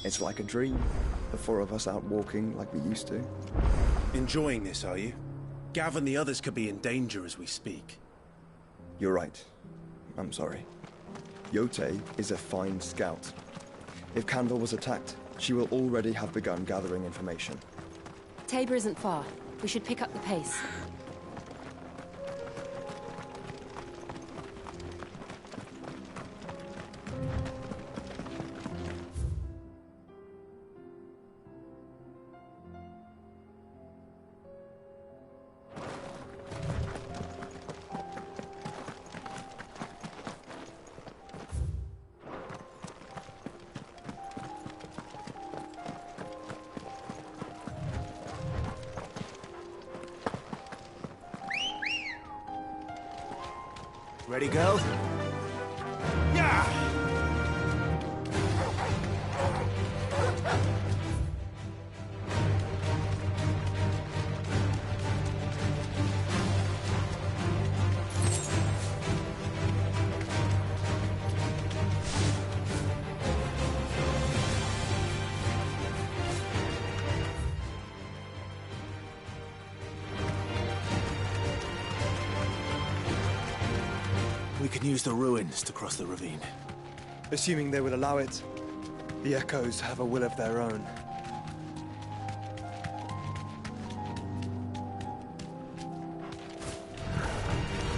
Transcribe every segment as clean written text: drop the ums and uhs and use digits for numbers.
It's like a dream. The four of us out walking like we used to. Enjoying this, are you? Gav and the others could be in danger as we speak. You're right. I'm sorry. Yote is a fine scout. If Canville was attacked, she will already have begun gathering information. Tabor isn't far. We should pick up the pace. Ready, girl? Yeah! We can use the ruins to cross the ravine. Assuming they will allow it, the Echoes have a will of their own.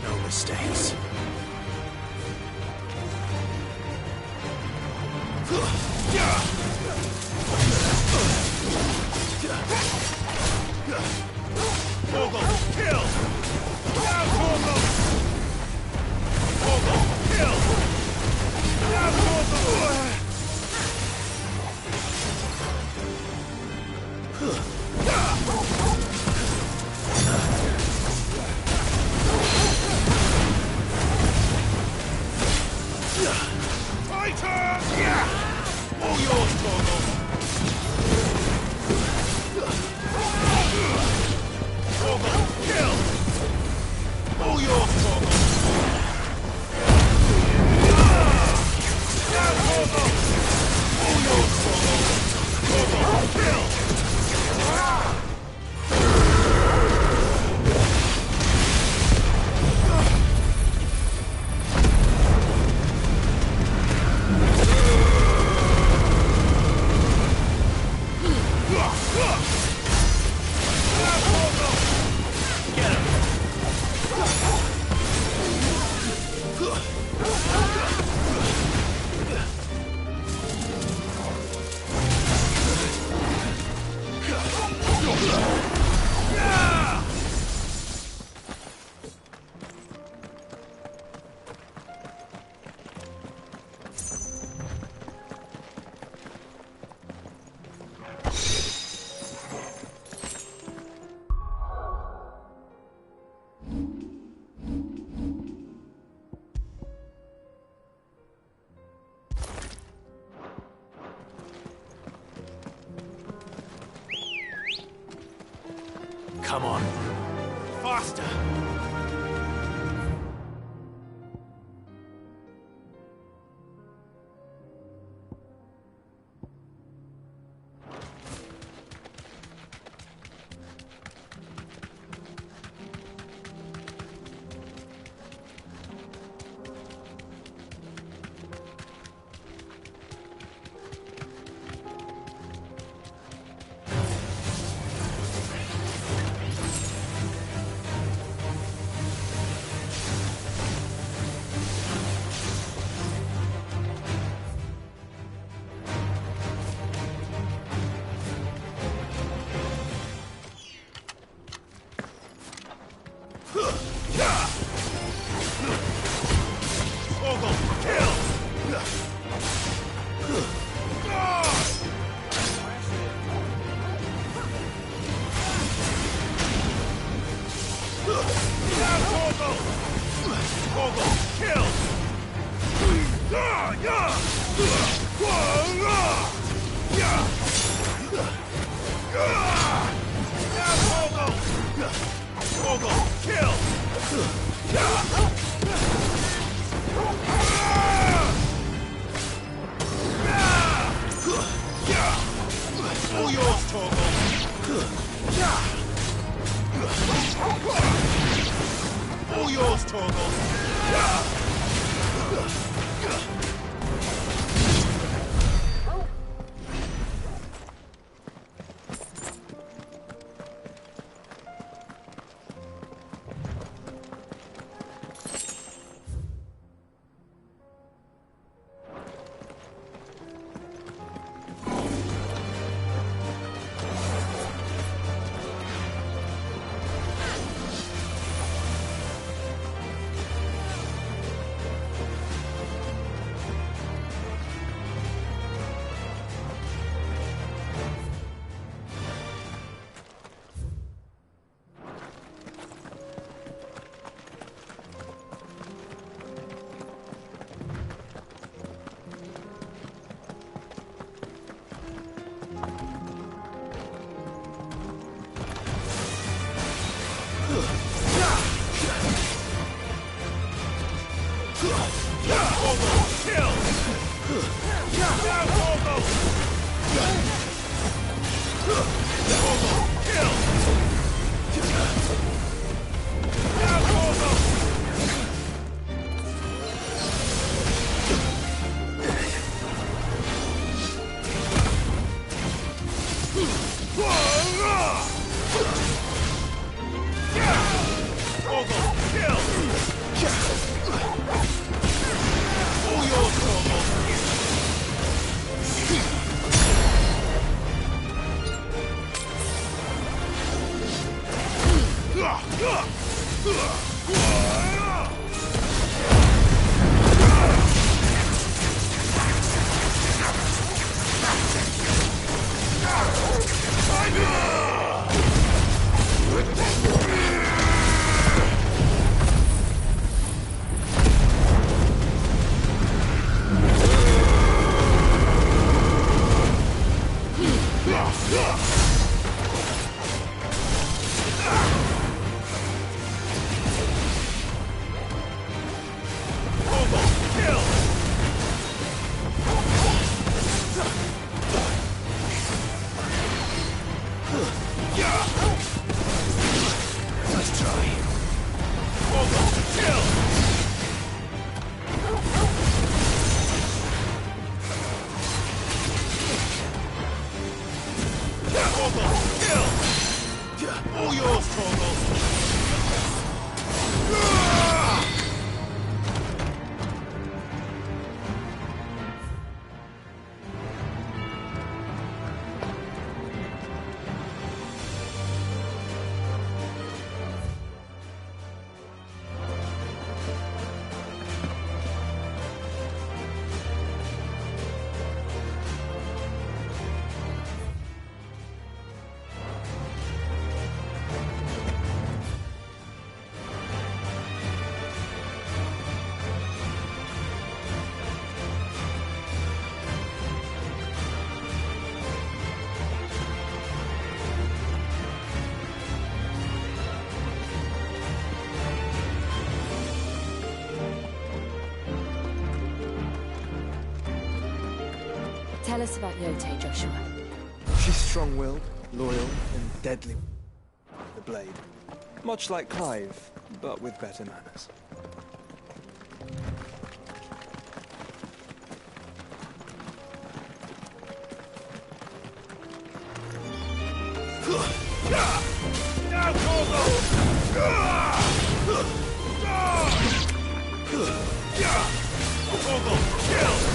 No mistakes. Vogel, kill! Now, Vogel! Vogel, kill! Now, Vogel! Fighter! Yeah! All yours, Vogel! Vogel, kill! All yours, Vogel! Now, Vogel! All yours, Vogel! Vogel, kill! Come on. Faster! Yeah! All yours, Torgal. Tell us about Yote, Joshua. She's strong-willed, loyal, and deadly. The blade. Much like Clive, but with better manners. Now, Torgal, kill!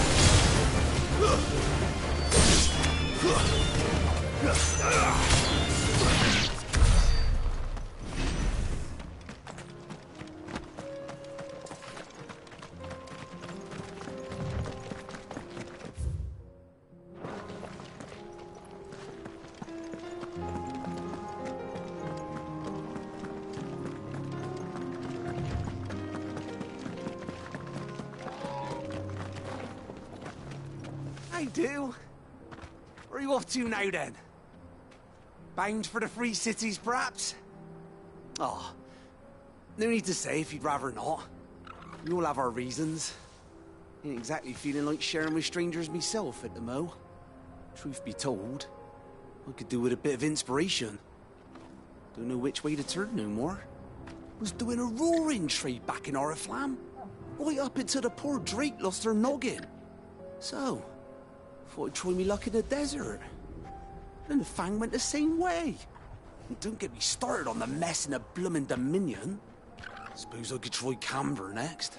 I do. Where are you off to now, then? Bound for the Free Cities, perhaps? Oh, no need to say if you'd rather not. We all have our reasons. Ain't exactly feeling like sharing with strangers myself at the mo. Truth be told, I could do with a bit of inspiration. Don't know which way to turn no more. Was doing a roaring trade back in Oriflamme. Right up until the poor Drake lost her noggin. So, thought I'd try me luck in the desert. And the Fang went the same way. And don't get me started on the mess in the bloomin' Dominion. Suppose I could try Camber next.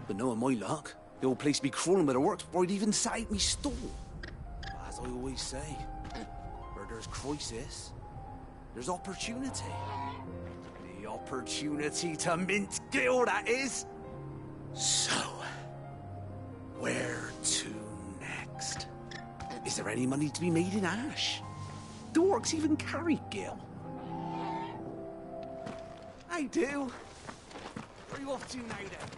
But knowing my luck, the old place would be crawling with the works before I'd even sat out me stall. But as I always say, where there's crisis, there's opportunity. The opportunity to mint Gil, that is. So, where to next? Is there any money to be made in Ash? Do orcs even carry Gil? I do. Where are you off to now, then?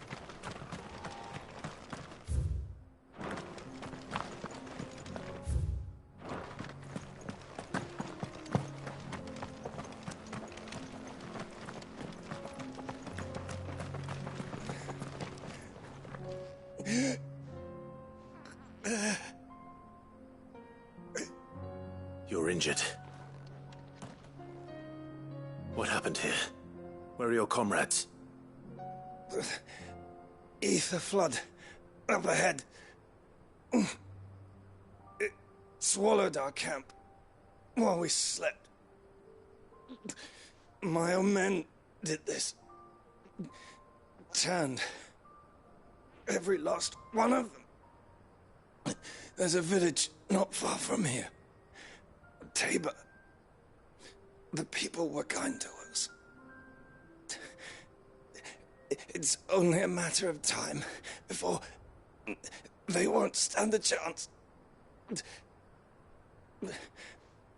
You're injured. What happened here? Where are your comrades? Ether flood. Up ahead. It swallowed our camp while we slept. My own men did this. Turned every last one of them. There's a village not far from here. Tabor. The people were kind to us. It's only a matter of time before they won't stand a chance.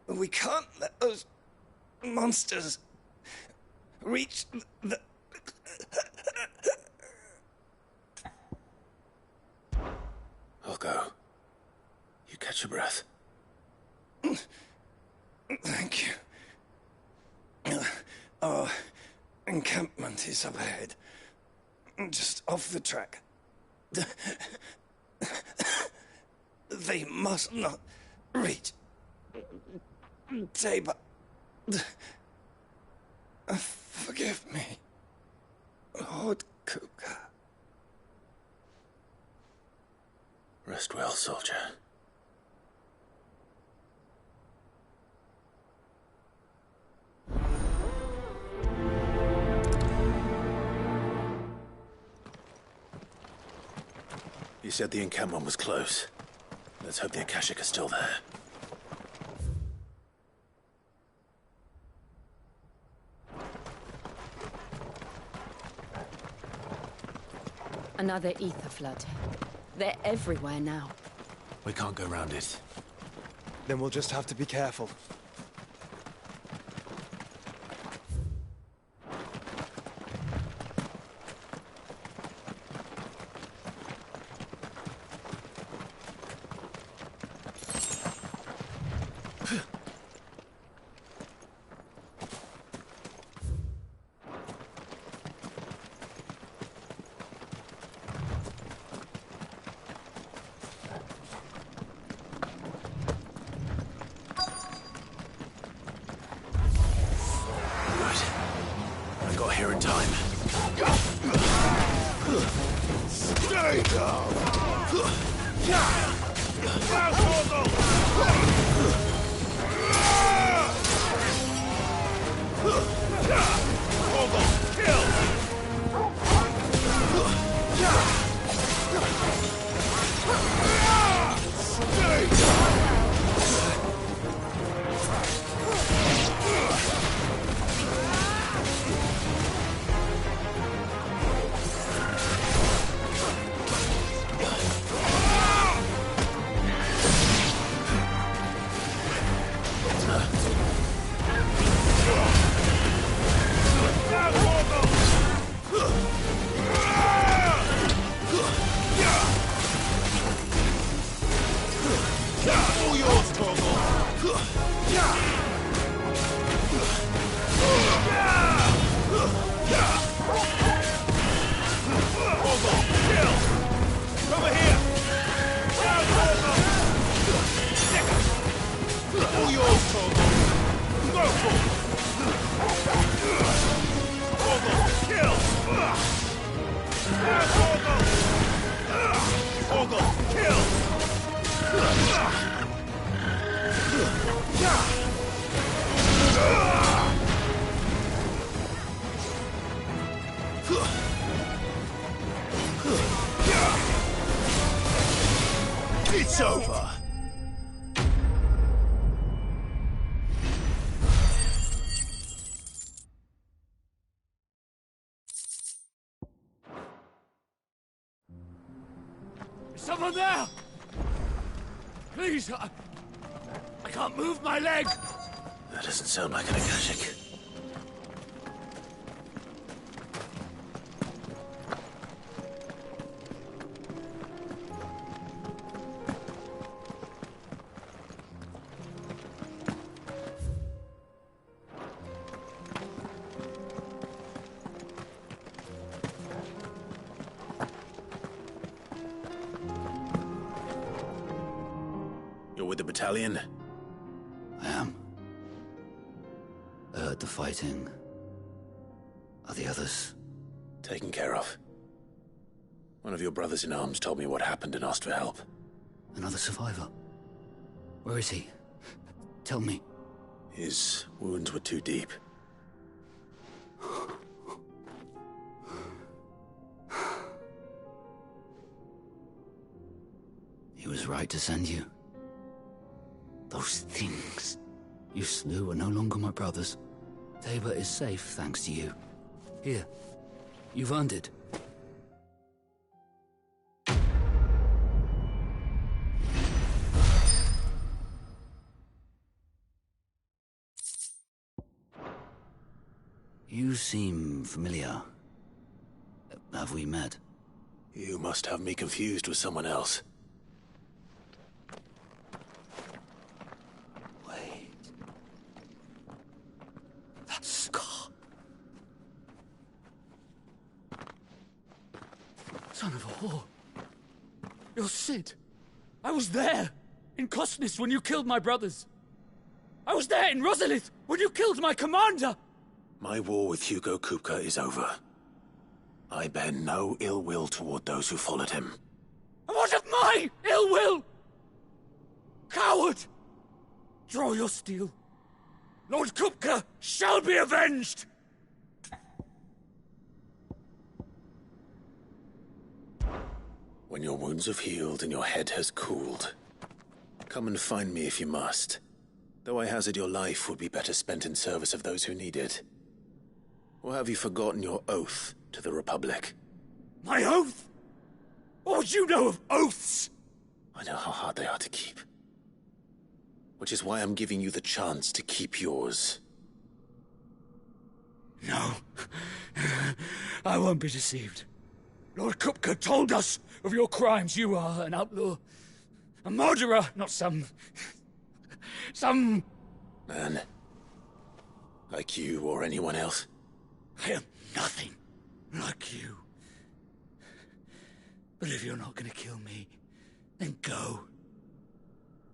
We can't let those monsters reach the... I'll go. You catch your breath. Thank you. Our encampment is up ahead. Just off the track. They must not reach Tabor. Forgive me, Lord Kupka. Rest well, soldier. You said the encampment was close. Let's hope the Akashic are still there. Another ether flood. They're everywhere now. We can't go round it. Then we'll just have to be careful. Here in time. Stay down! someone there! Please, I can't move my leg! That doesn't sound like an Akashic. You're with the battalion? I am. I heard the fighting. Are the others? Taken care of. One of your brothers in arms told me what happened and asked for help. Another survivor? Where is he? Tell me. His wounds were too deep. He was right to send you. Those things you slew are no longer my brothers. Tabor is safe thanks to you. Here, you've earned it. You seem familiar. Have we met? You must have me confused with someone else. Wait. That scar. Son of a whore. You're Cid. I was there, in Costnis, when you killed my brothers. I was there in Rosalith, when you killed my commander! My war with Hugo Kupka is over. I bear no ill will toward those who followed him. And what of my ill will? Coward! Draw your steel. Lord Kupka shall be avenged! When your wounds have healed and your head has cooled, come and find me if you must. Though I hazard your life would be better spent in service of those who need it. Or have you forgotten your oath to the Republic? My oath? What would you know of oaths? I know how hard they are to keep. Which is why I'm giving you the chance to keep yours. No. I won't be deceived. Lord Kupka told us of your crimes. You are an outlaw. A murderer, not some Man. Like you or anyone else. I am nothing like you. But if you're not gonna kill me, then go.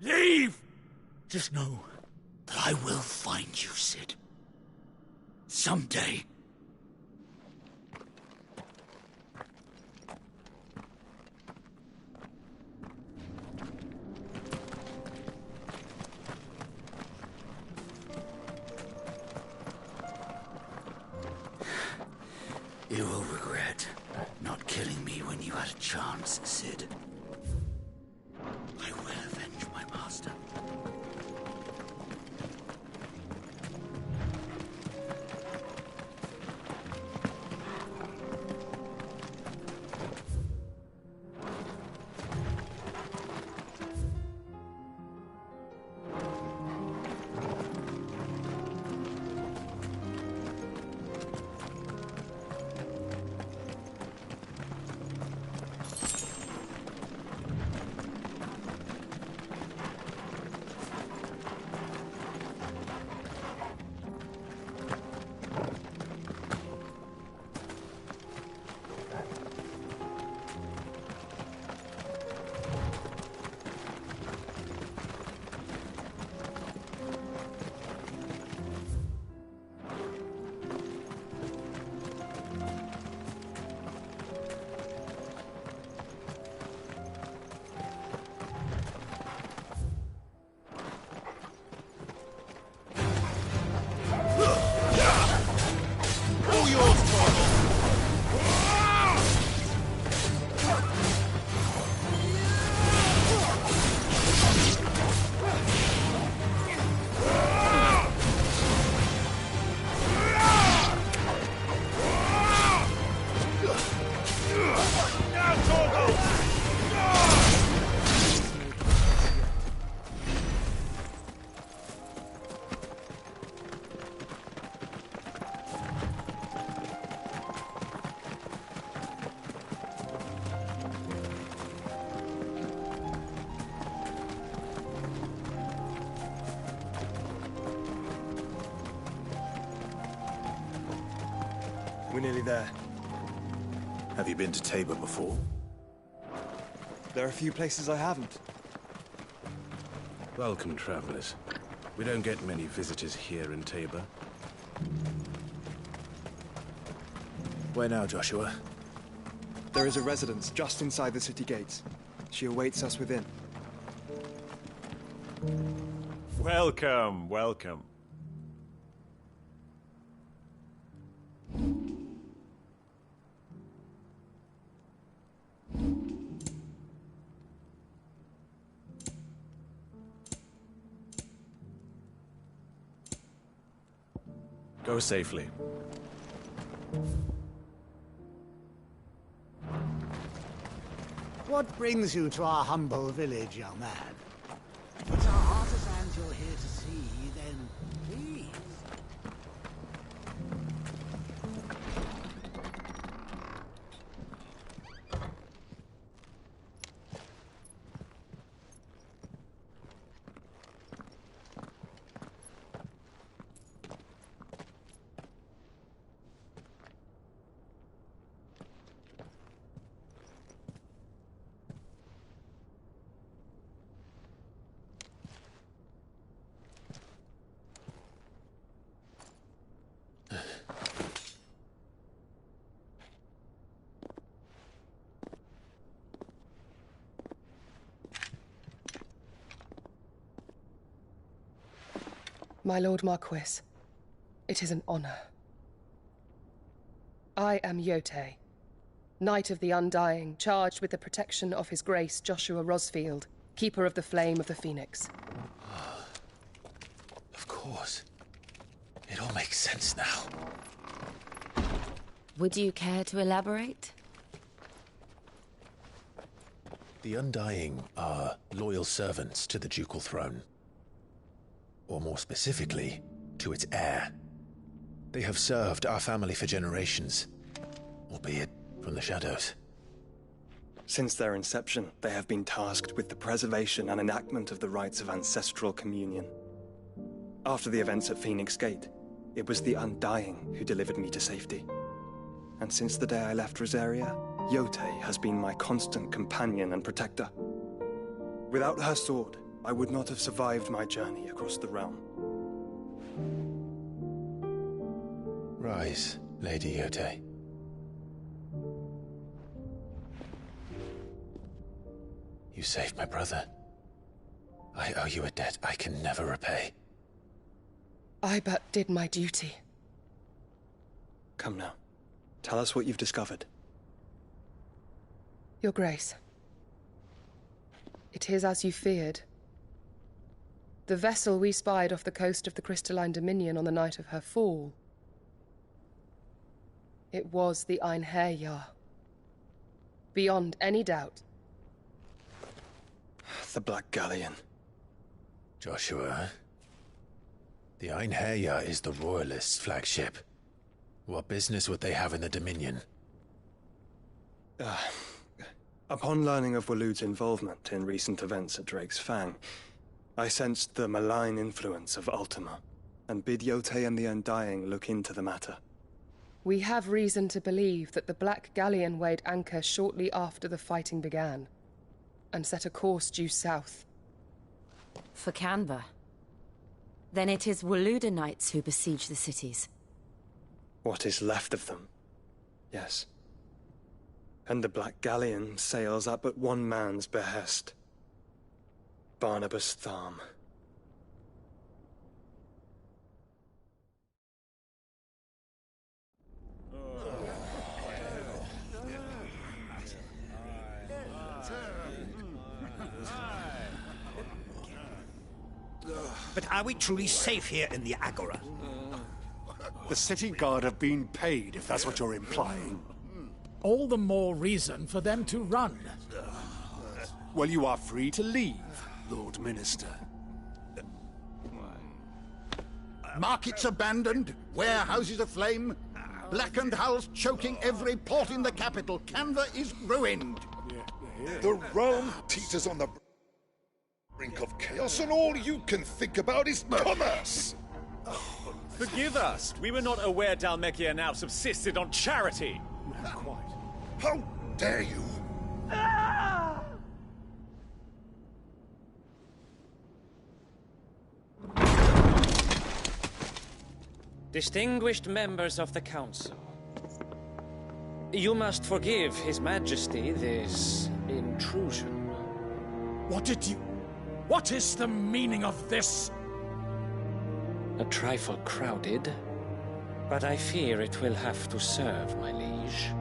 Leave! Just know that I will find you, Cid. Someday. You will regret not killing me when you had a chance, Cid. I will avenge my master. We're nearly there. Have you been to Tabor before? There are a few places I haven't. Welcome, travelers. We don't get many visitors here in Tabor. Where now, Joshua? There is a residence just inside the city gates. She awaits us within. Welcome, welcome. Go safely. What brings you to our humble village, young man? If it's our artisans you're here to see, then please. My Lord Marquis, it is an honor. I am Yotei, Knight of the Undying, charged with the protection of His Grace Joshua Rosfield, Keeper of the Flame of the Phoenix. Of course. It all makes sense now. Would you care to elaborate? The Undying are loyal servants to the ducal throne. Or more specifically, to its heir. They have served our family for generations, albeit from the shadows. Since their inception, they have been tasked with the preservation and enactment of the rites of ancestral communion. After the events at Phoenix Gate, it was the Undying who delivered me to safety. And since the day I left Rosaria, Yotei has been my constant companion and protector. Without her sword, I would not have survived my journey across the realm. Rise, Lady Yotei. You saved my brother. I owe you a debt I can never repay. I but did my duty. Come now. Tell us what you've discovered. Your Grace. It is as you feared. The vessel we spied off the coast of the Crystalline Dominion on the night of her fall. It was the Einherjar. Beyond any doubt. The Black Galleon. Joshua, the Einherjar is the Royalists' flagship. What business would they have in the Dominion? Upon learning of Waloed's involvement in recent events at Drake's Fang, I sensed the malign influence of Ultima, and bid Yotei and the Undying look into the matter. We have reason to believe that the Black Galleon weighed anchor shortly after the fighting began, and set a course due south. For Canva. Then it is Waloed Knights who besiege the cities. What is left of them, yes. And the Black Galleon sails at but one man's behest. Barnabas Tharm. But are we truly safe here in the Agora? The city guard have been paid, if that's what you're implying. All the more reason for them to run. Well, you are free to leave, Lord Minister. Markets abandoned, warehouses aflame, blackened hulls choking every port in the capital. Canva is ruined. The realm teeters on the brink of chaos, and all you can think about is commerce. Forgive us. We were not aware Dhalmekia now subsisted on charity. Not quite. How dare you? Distinguished members of the Council, you must forgive His Majesty this intrusion. What is the meaning of this? A trifle crowded, but I fear it will have to serve, my liege.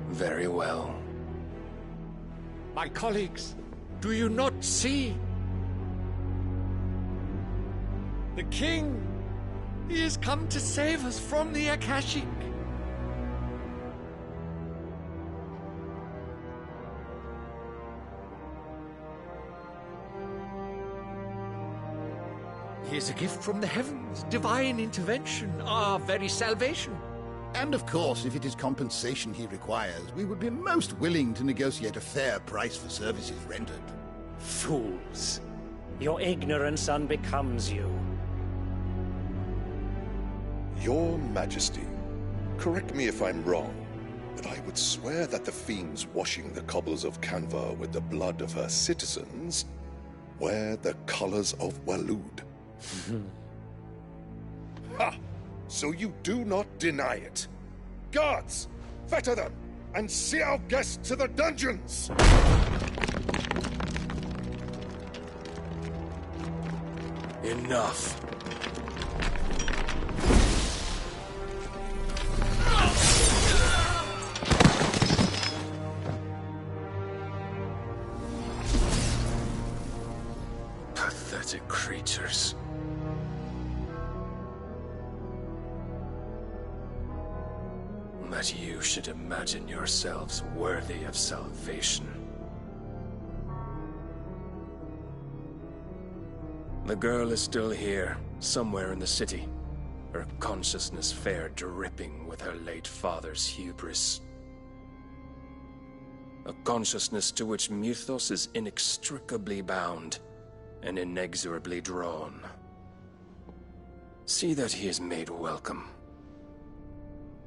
Very well. My colleagues, do you not see? The king! He has come to save us from the Akashic! He is a gift from the heavens, divine intervention, our very salvation. And of course, if it is compensation he requires, we would be most willing to negotiate a fair price for services rendered. Fools! Your ignorance unbecomes you. Your Majesty, correct me if I'm wrong, but I would swear that the fiends washing the cobbles of Canva with the blood of her citizens wear the colors of Waloed. Ha! So you do not deny it. Guards, fetter them, and see our guests to the dungeons! Enough. Pathetic creatures. That you should imagine yourselves worthy of salvation. The girl is still here, somewhere in the city. Her consciousness fair dripping with her late father's hubris. A consciousness to which Mythos is inextricably bound and inexorably drawn. See that he is made welcome.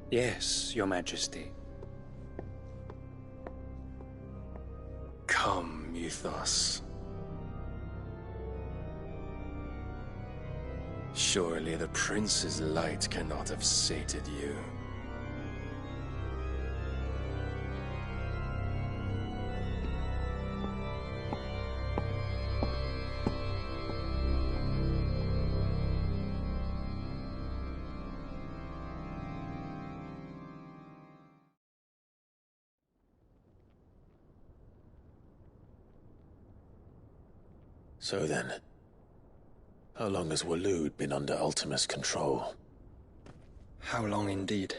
Yes, Your Majesty. Come, Mythos. Surely the prince's light cannot have sated you. So then, how long has Waloed been under Ultima's control? How long indeed?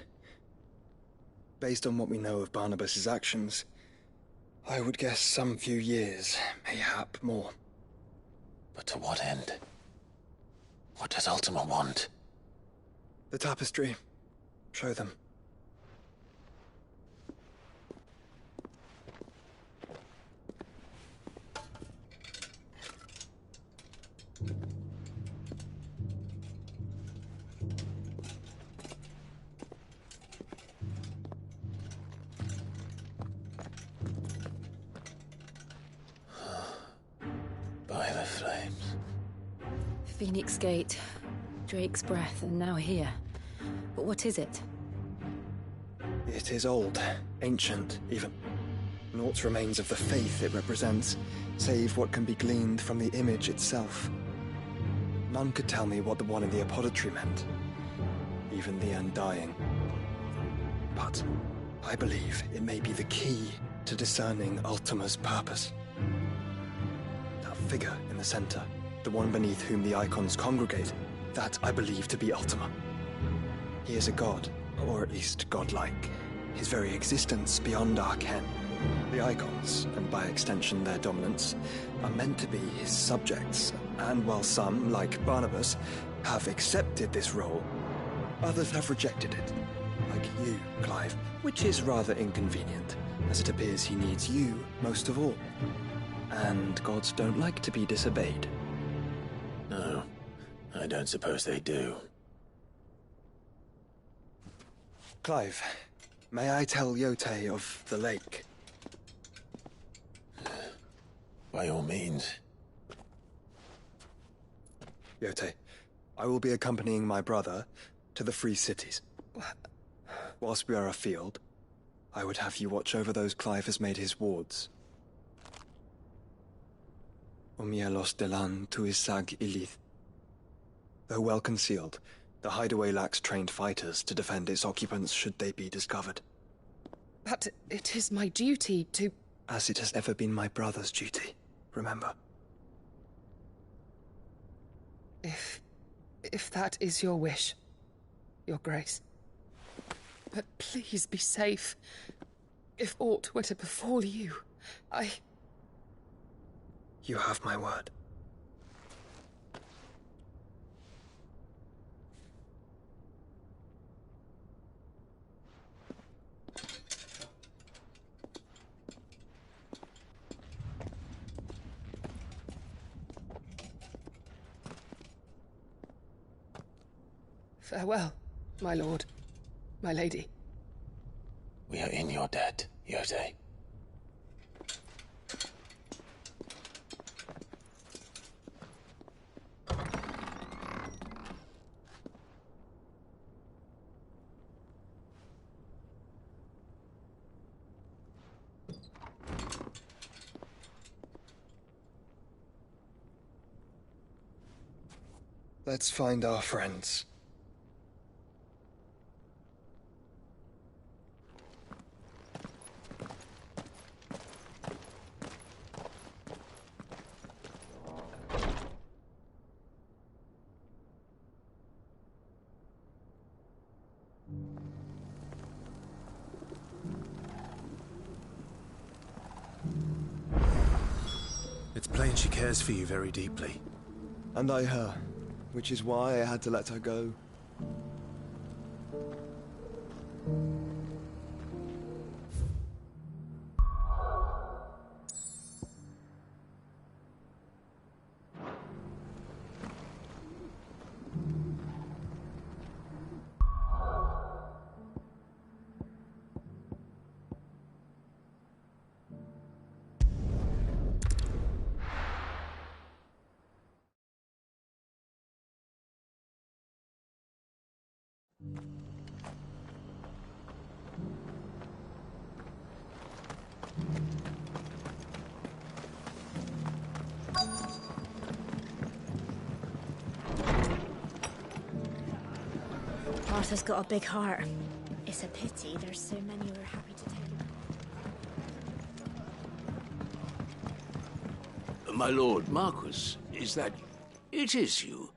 Based on what we know of Barnabas's actions, I would guess some few years, mayhap more. But to what end? What does Ultima want? The tapestry. Show them. By the flames. Phoenix Gate, Drake's Breath, and now here. But what is it? It is old, ancient, even. Naught remains of the faith it represents, save what can be gleaned from the image itself. None could tell me what the one in the apothecary meant, even the Undying. But I believe it may be the key to discerning Ultima's purpose. That figure in the center, the one beneath whom the icons congregate, that I believe to be Ultima. He is a god, or at least godlike, his very existence beyond our ken. The icons, and by extension their dominance, are meant to be his subjects, and while some, like Barnabas, have accepted this role, others have rejected it, like you, Clive, which is rather inconvenient, as it appears he needs you most of all. And gods don't like to be disobeyed. I don't suppose they do. Clive, may I tell Yote of the lake? By all means. Yote, I will be accompanying my brother to the Free Cities. Whilst we are afield, I would have you watch over those Clive has made his wards. Omielos delan tuisag ilith. Though well concealed, the hideaway lacks trained fighters to defend its occupants should they be discovered. But it is my duty to... As it has ever been my brother's duty, remember. If that is your wish, Your Grace. But please be safe. If aught were to befall you, You have my word. Farewell, my lord, my lady. We are in your debt, Yote. Let's find our friends. It's plain she cares for you very deeply. And I her, which is why I had to let her go. Martha's got a big heart. It's a pity there's so many who are happy to take it. My lord Marquis, is that... It is you.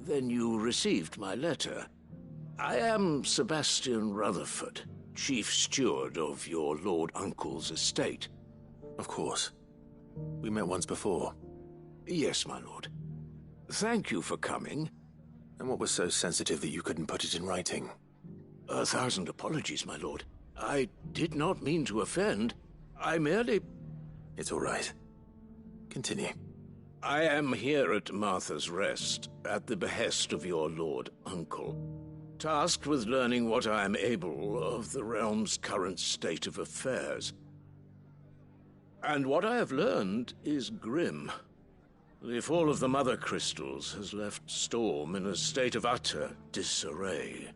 Then you received my letter. I am Sebastian Rutherford, chief steward of your lord uncle's estate. Of course. We met once before. Yes, my lord. Thank you for coming. And what was so sensitive that you couldn't put it in writing? 1,000 apologies, my lord. I did not mean to offend. I merely... It's all right. Continue. I am here at Martha's Rest, at the behest of your lord uncle, tasked with learning what I am able of the realm's current state of affairs. And what I have learned is grim. The fall of the Mother Crystals has left Storm in a state of utter disarray.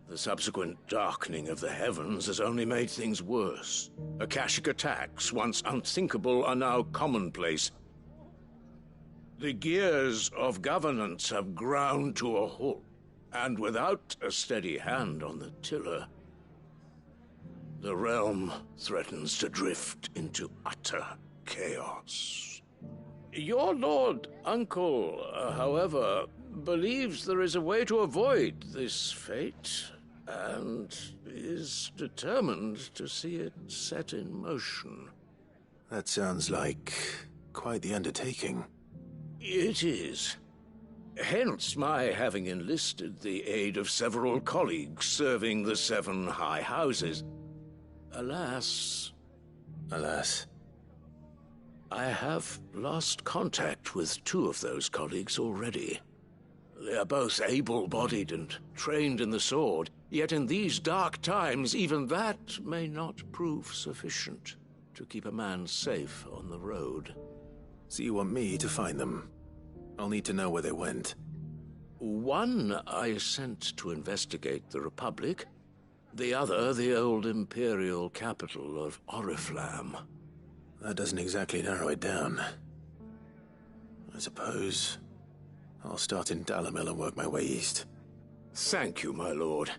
The subsequent darkening of the heavens has only made things worse. Akashic attacks, once unthinkable, are now commonplace. The gears of governance have ground to a halt, and without a steady hand on the tiller, the realm threatens to drift into utter chaos. Your lord uncle, however, believes there is a way to avoid this fate, and is determined to see it set in motion. That sounds like quite the undertaking. It is. Hence my having enlisted the aid of several colleagues serving the 7 high houses. Alas... Alas... I have lost contact with 2 of those colleagues already. They are both able-bodied and trained in the sword, yet in these dark times even that may not prove sufficient to keep a man safe on the road. So you want me to find them? I'll need to know where they went. One I sent to investigate the Republic, the other the old Imperial capital of Oriflamme. That doesn't exactly narrow it down. I suppose I'll start in Dalimil and work my way east. Thank you, my lord.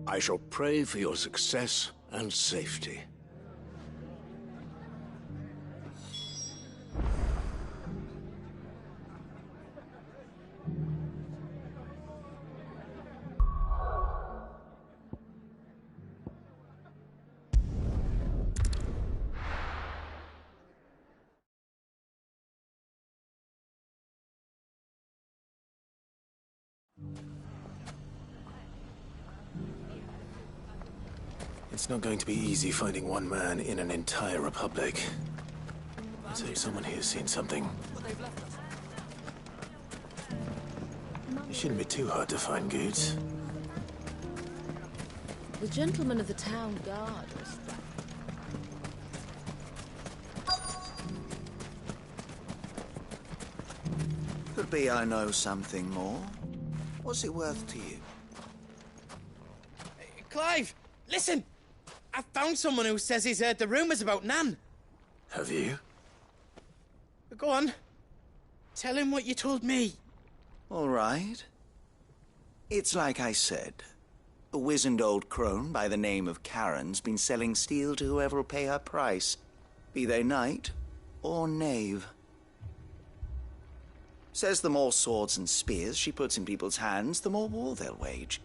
I shall pray for your success and safety. It's not going to be easy finding one man in an entire republic. Let's hope someone here's seen something. It shouldn't be too hard to find goods. The gentleman of the town guard was... Could be I know something more. What's it worth to you? Clive, listen! I found someone who says he's heard the rumors about Nan. Have you? Go on. Tell him what you told me. All right. It's like I said. A wizened old crone by the name of Karen's been selling steel to whoever will pay her price, be they knight or knave. Says the more swords and spears she puts in people's hands, the more war they'll wage.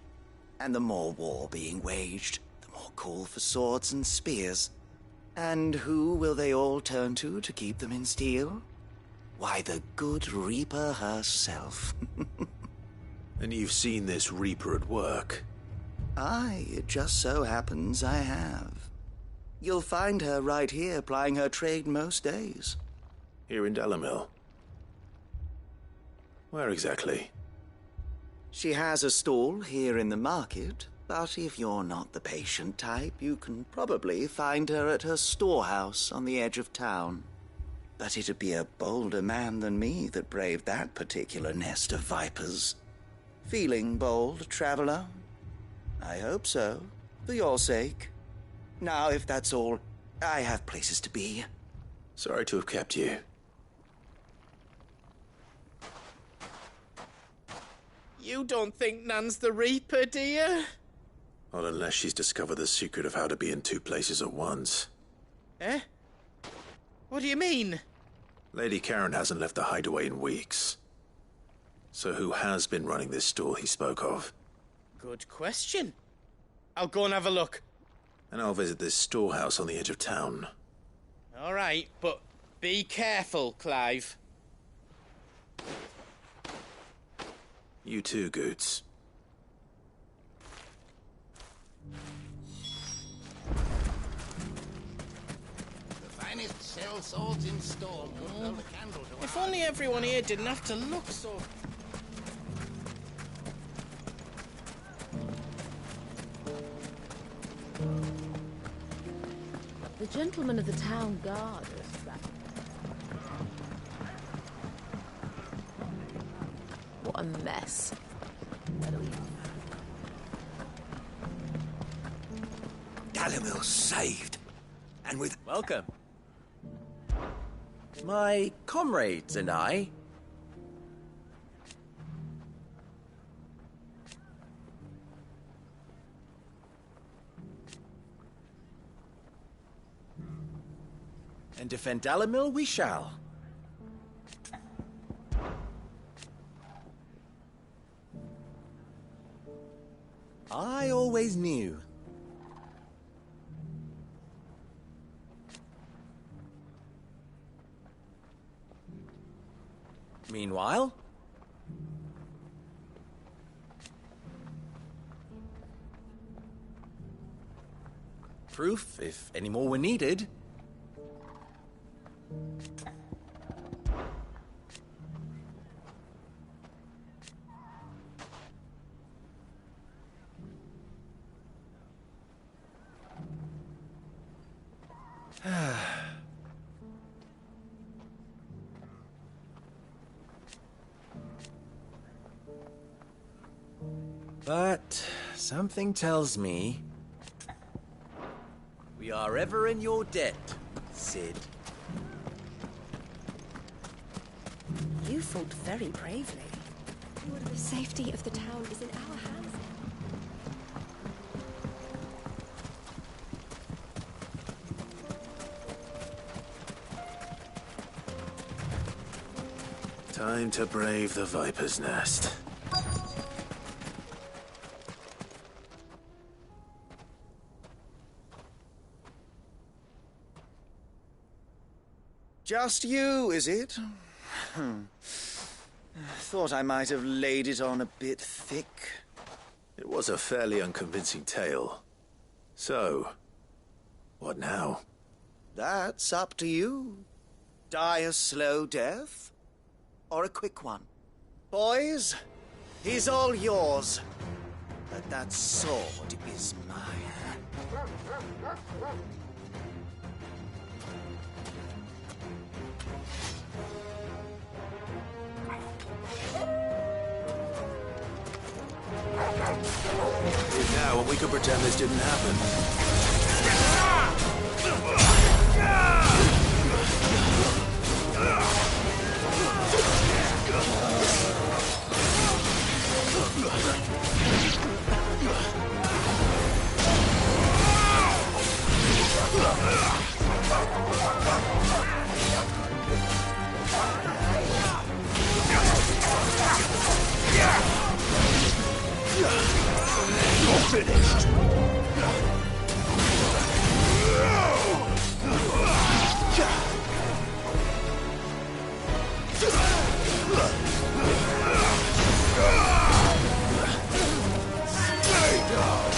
And the more war being waged, the more call for swords and spears. And who will they all turn to keep them in steel? Why, the good Reaper herself. And you've seen this Reaper at work? Aye, it just so happens I have. You'll find her right here plying her trade most days. Here in Dalimil? Where exactly? She has a stall here in the market, but if you're not the patient type, you can probably find her at her storehouse on the edge of town. But it'd be a bolder man than me that braved that particular nest of vipers. Feeling bold, traveler? I hope so, for your sake. Now, if that's all, I have places to be. Sorry to have kept you. You don't think Nan's the Reaper, do you? Not unless she's discovered the secret of how to be in 2 places at once. Eh? What do you mean? Lady Karen hasn't left the hideaway in weeks. So who has been running this stall he spoke of? Good question. I'll go and have a look. And I'll visit this storehouse on the edge of town. All right, but be careful, Clive. You too, Goots. The finest sell swords in store. Could hold a candle to If only everyone here didn't have to look so... The gentleman of the town guard was back. What a mess. Dalimil saved. And with... Welcome. My comrades and I... And defend Dalimil we shall. I always knew. Meanwhile... proof, if any more were needed. But something tells me we are ever in your debt, Cid. You fought very bravely. The safety of the town is in our hands. Time to brave the Viper's Nest. Just you, is it? Thought I might have laid it on a bit thick. It was a fairly unconvincing tale. So, what now? That's up to you. Die a slow death, or a quick one. Boys, he's all yours. But that sword is mine. Now, and we could pretend this didn't happen. You're finished. Stay down.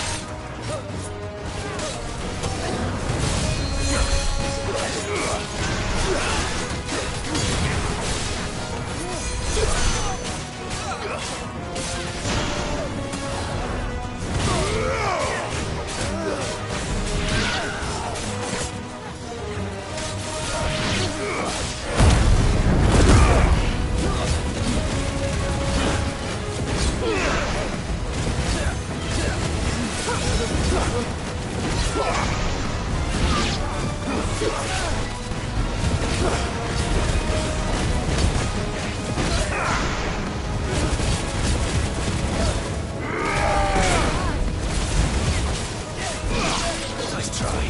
Nice try.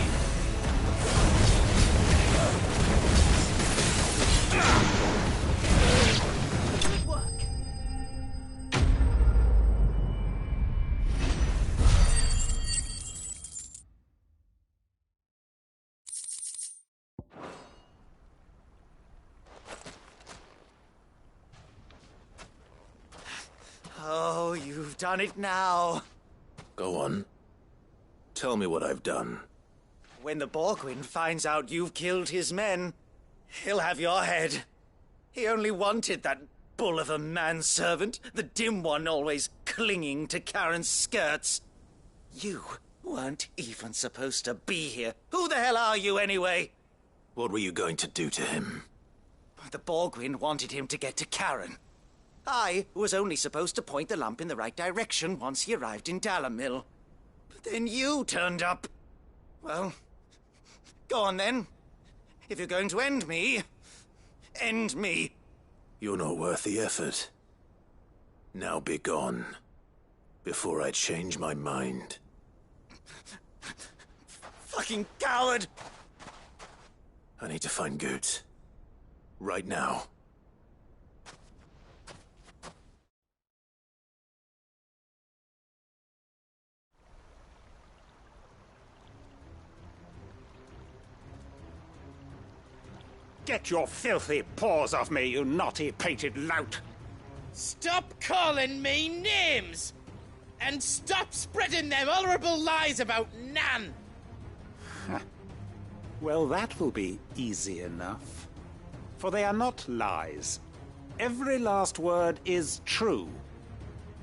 Good work. Oh, you've done it now. Go on. Tell me what I've done. When the Borgwyn finds out you've killed his men, he'll have your head. He only wanted that bull of a manservant, the dim one always clinging to Karen's skirts. You weren't even supposed to be here. Who the hell are you anyway? What were you going to do to him? The Borgwyn wanted him to get to Karen. I was only supposed to point the lamp in the right direction once he arrived in Dalamil. But then you turned up. Well, go on then. If you're going to end me, end me. You're not worth the effort. Now be gone, before I change my mind. Fucking coward! I need to find Goetz. Right now. Get your filthy paws off me, you naughty-pated lout! Stop calling me names! And stop spreading them horrible lies about Nan! Well, that will be easy enough. For they are not lies. Every last word is true.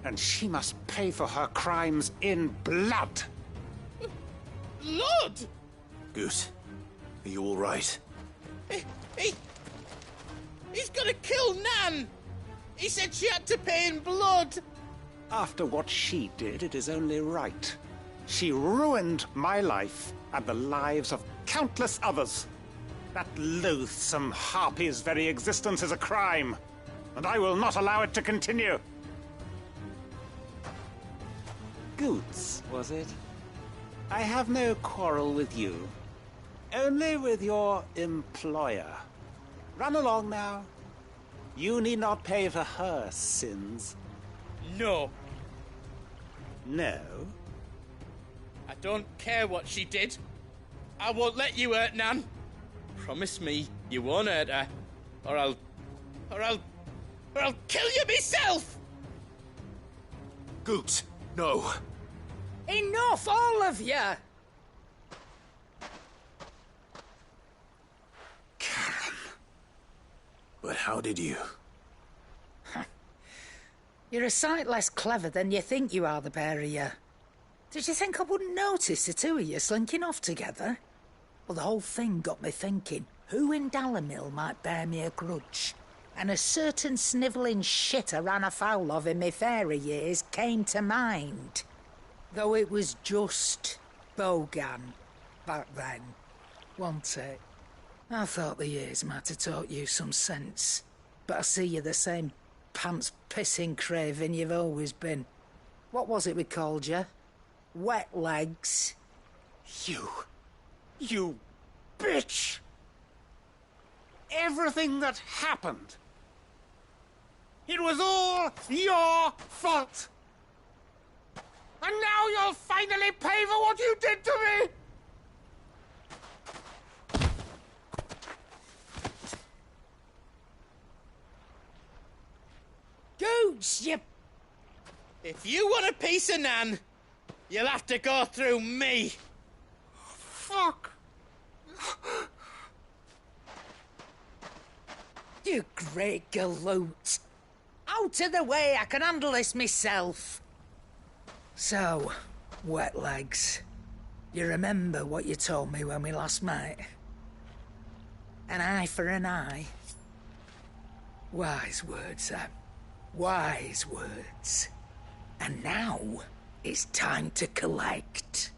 And she must pay for her crimes in blood. Blood? Goose, are you all right? He's gonna kill Nan! He said she had to pay in blood! After what she did, it is only right. She ruined my life and the lives of countless others. That loathsome harpy's very existence is a crime, and I will not allow it to continue. Goots, was it? I have no quarrel with you. Only with your employer. Run along now. You need not pay for her sins. No. No? I don't care what she did. I won't let you hurt Nan. Promise me you won't hurt her, or I'll kill you myself! Goots, no. Enough, all of you! Karen. But how did you? You're a sight less clever than you think you are, the pair of you. Did you think I wouldn't notice the two of you slinking off together? Well, the whole thing got me thinking, who in Dalimil might bear me a grudge? And a certain snivelling shit I ran afoul of in my fairy years came to mind. Though it was just Bogan back then, wasn't it? I thought the years might have taught you some sense, but I see you're the same pants-pissing craven you've always been. What was it we called you? Wet legs. You bitch! Everything that happened, it was all your fault! And now you'll finally pay for what you did to me! Goots, you... If you want a piece of Nan, you'll have to go through me. Fuck! You great galoot. Out of the way, I can handle this myself. So, wet legs, you remember what you told me when we last met? An eye for an eye. Wise words, Sam. Wise words. And now, it's time to collect.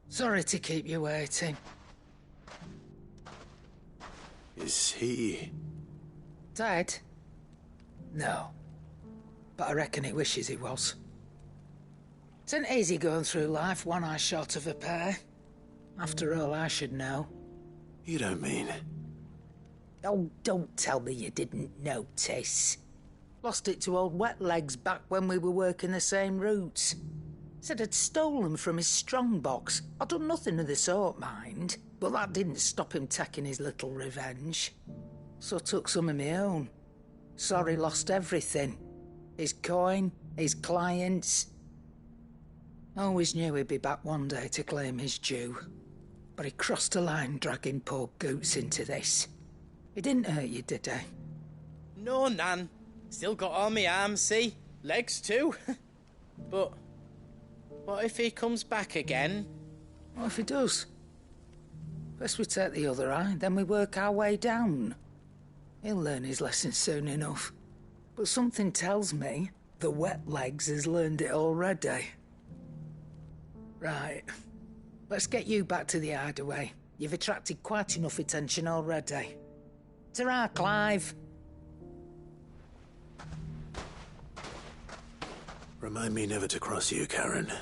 Sorry to keep you waiting. Is he... dead? No. But I reckon he wishes he was. It ain't easy going through life one eye short of a pair. After all, I should know. You don't mean... Oh, don't tell me you didn't notice. Lost it to old Wet Legs back when we were working the same routes. Said I'd stolen from his strongbox. I'd done nothing of the sort, mind. But that didn't stop him taking his little revenge. So I took some of my own. Sorry, lost everything. His coin, his clients. Always knew he'd be back one day to claim his due. But he crossed a line dragging poor Goots into this. He didn't hurt you, did he? No, Nan. Still got all my arms, see? Legs too. But what if he comes back again? What if he does? First we take the other eye, then we work our way down. He'll learn his lesson soon enough. But something tells me the Wet Legs has learned it already. Right. Let's get you back to the hideaway. You've attracted quite enough attention already. Ta-ra, Clive. Remind me never to cross you, Karen.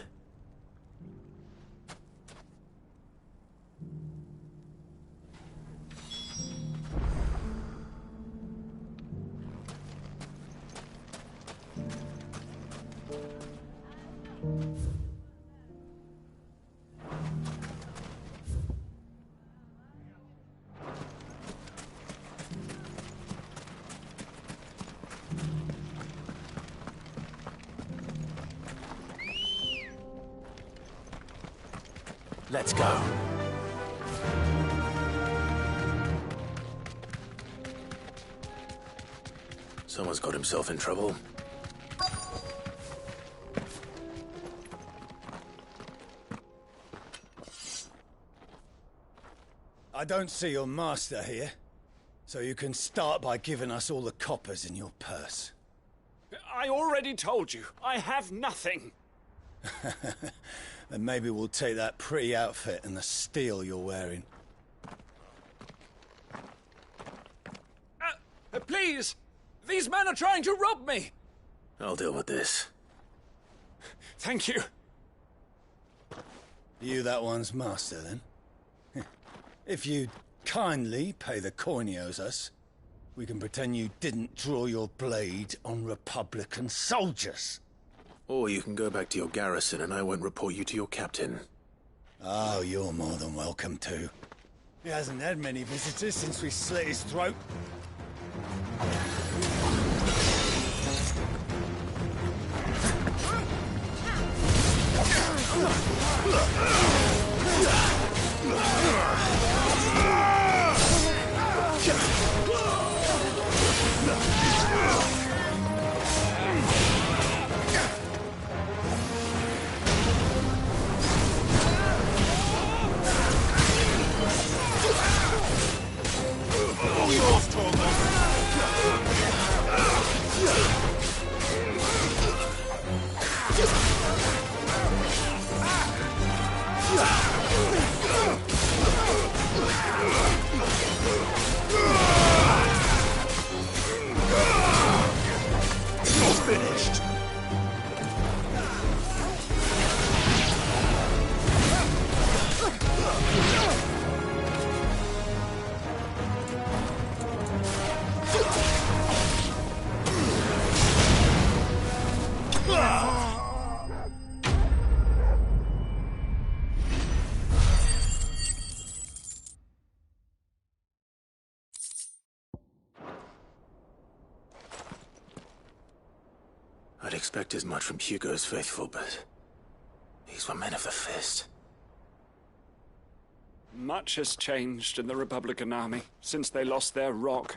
Let's go. Someone's got himself in trouble. I don't see your master here, so you can start by giving us all the coppers in your purse. I already told you, I have nothing. Then maybe we'll take that pretty outfit and the steel you're wearing. Please! These men are trying to rob me! I'll deal with this. Thank you. You that one's master, then? If you'd kindly pay the coin he owes us, we can pretend you didn't draw your blade on Republican soldiers. Or you can go back to your garrison and I won't report you to your captain. Oh, you're more than welcome to. He hasn't had many visitors since we slit his throat. Finished. I'd expect as much from Hugo's faithful, but these were men of the fist. Much has changed in the Republican army since they lost their rock.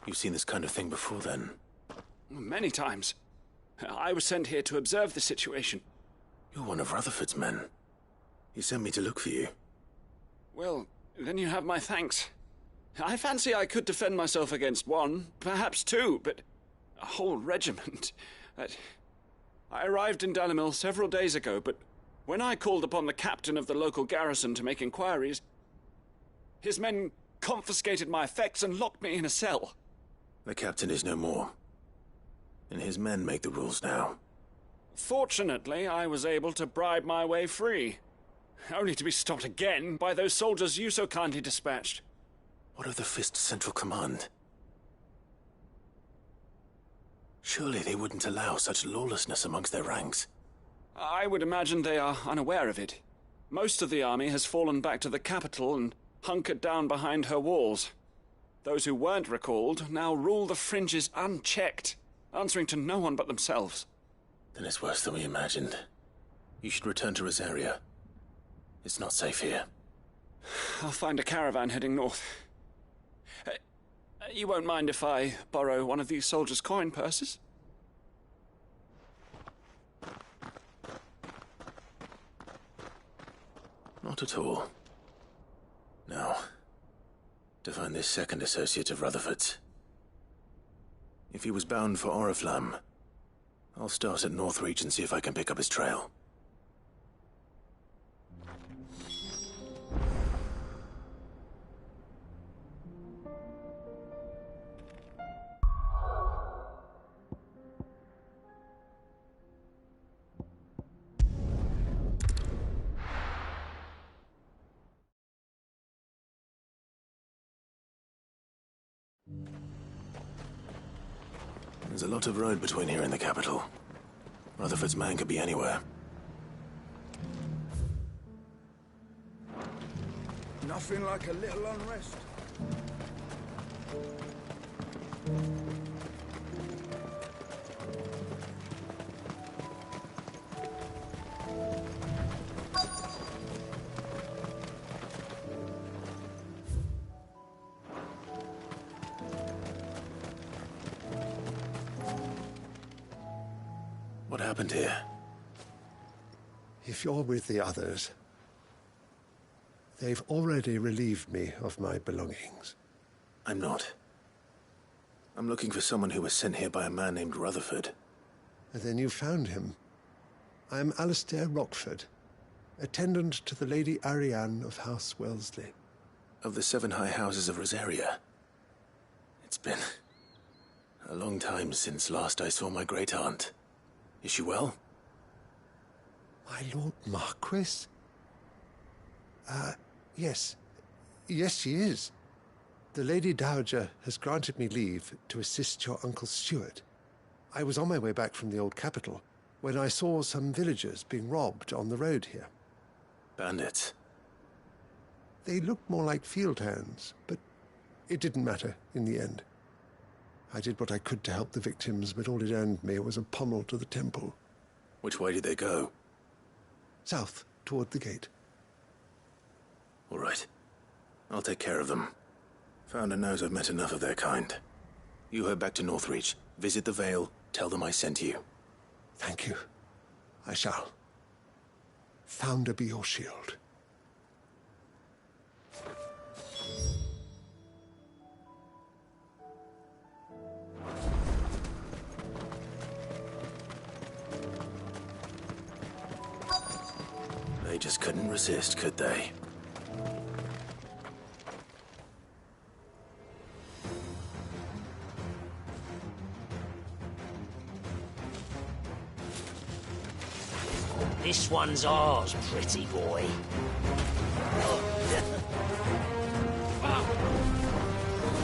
You've seen this kind of thing before, then? Many times. I was sent here to observe the situation. You're one of Rutherford's men. He sent me to look for you. Well, then you have my thanks. I fancy I could defend myself against one, perhaps two, but a whole regiment... I arrived in Dalimil several days ago, but when I called upon the captain of the local garrison to make inquiries, his men confiscated my effects and locked me in a cell. The captain is no more, and his men make the rules now. Fortunately, I was able to bribe my way free, only to be stopped again by those soldiers you so kindly dispatched. What of the Fist's Central Command? Surely they wouldn't allow such lawlessness amongst their ranks. I would imagine they are unaware of it. Most of the army has fallen back to the capital and hunkered down behind her walls. Those who weren't recalled now rule the fringes unchecked, answering to no one but themselves. Then it's worse than we imagined. You should return to Rosaria. It's not safe here. I'll find a caravan heading north. You won't mind if I borrow one of these soldiers' coin purses? Not at all. Now, to find this second associate of Rutherford's. If he was bound for Oriflamme, I'll start at Northreach and see if I can pick up his trail. There's a lot of road between here and the capital. Rutherford's man could be anywhere. Nothing like a little unrest. happened here? If you're with the others, they've already relieved me of my belongings. I'm not. I'm looking for someone who was sent here by a man named Rutherford. And then you found him. I am Alistair Rockford, attendant to the Lady Ariane of House Wellesley. Of the 7 high houses of Rosaria. It's been a long time since last I saw my great-aunt. Is she well? My Lord Marquis? Yes. Yes, she is. The Lady Dowager has granted me leave to assist your Uncle Stuart. I was on my way back from the old capital when I saw some villagers being robbed on the road here. Bandits? They looked more like field hands, but it didn't matter in the end. I did what I could to help the victims, but all it earned me was a pommel to the temple. Which way did they go? South, toward the gate. All right. I'll take care of them. Founder knows I've met enough of their kind. You head back to Northreach, visit the Vale, tell them I sent you. Thank you. I shall. Founder be your shield. They just couldn't resist, could they? This one's ours, pretty boy.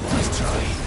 Nice try.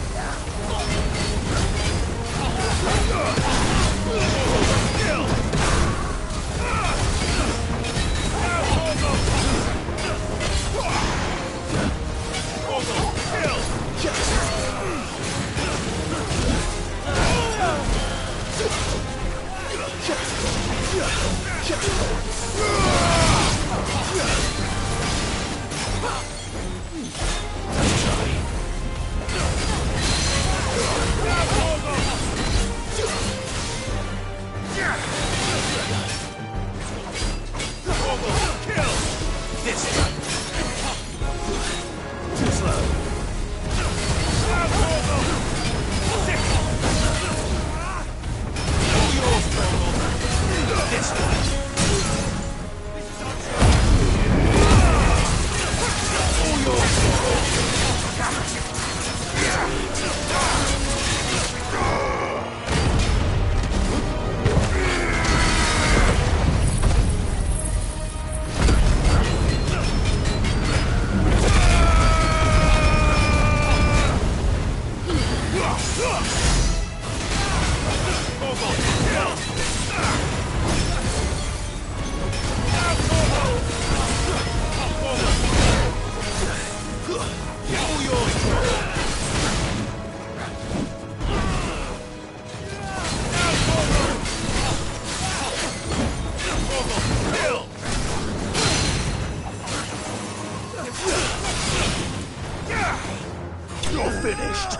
You're finished.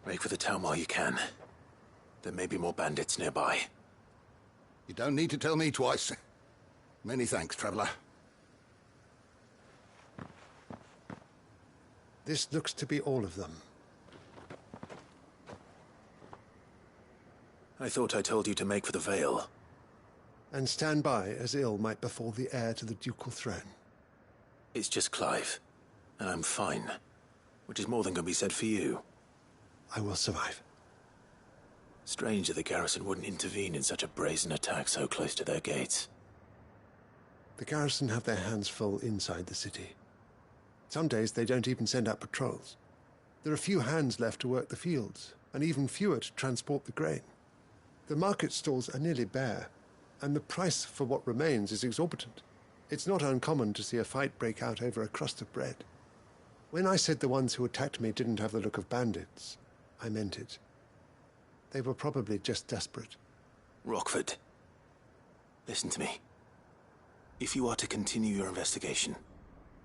Make for the town while you can. There may be more bandits nearby. You don't need to tell me twice. Many thanks, traveler. This looks to be all of them. I thought I told you to make for the Vale. And stand by as ill might befall the heir to the ducal throne. It's just Clive, and I'm fine. Which is more than can be said for you. I will survive. Strange that the garrison wouldn't intervene in such a brazen attack so close to their gates. The garrison have their hands full inside the city. Some days they don't even send out patrols. There are few hands left to work the fields, and even fewer to transport the grain. The market stalls are nearly bare, and the price for what remains is exorbitant. It's not uncommon to see a fight break out over a crust of bread. When I said the ones who attacked me didn't have the look of bandits, I meant it. They were probably just desperate. Rockford, listen to me. If you are to continue your investigation,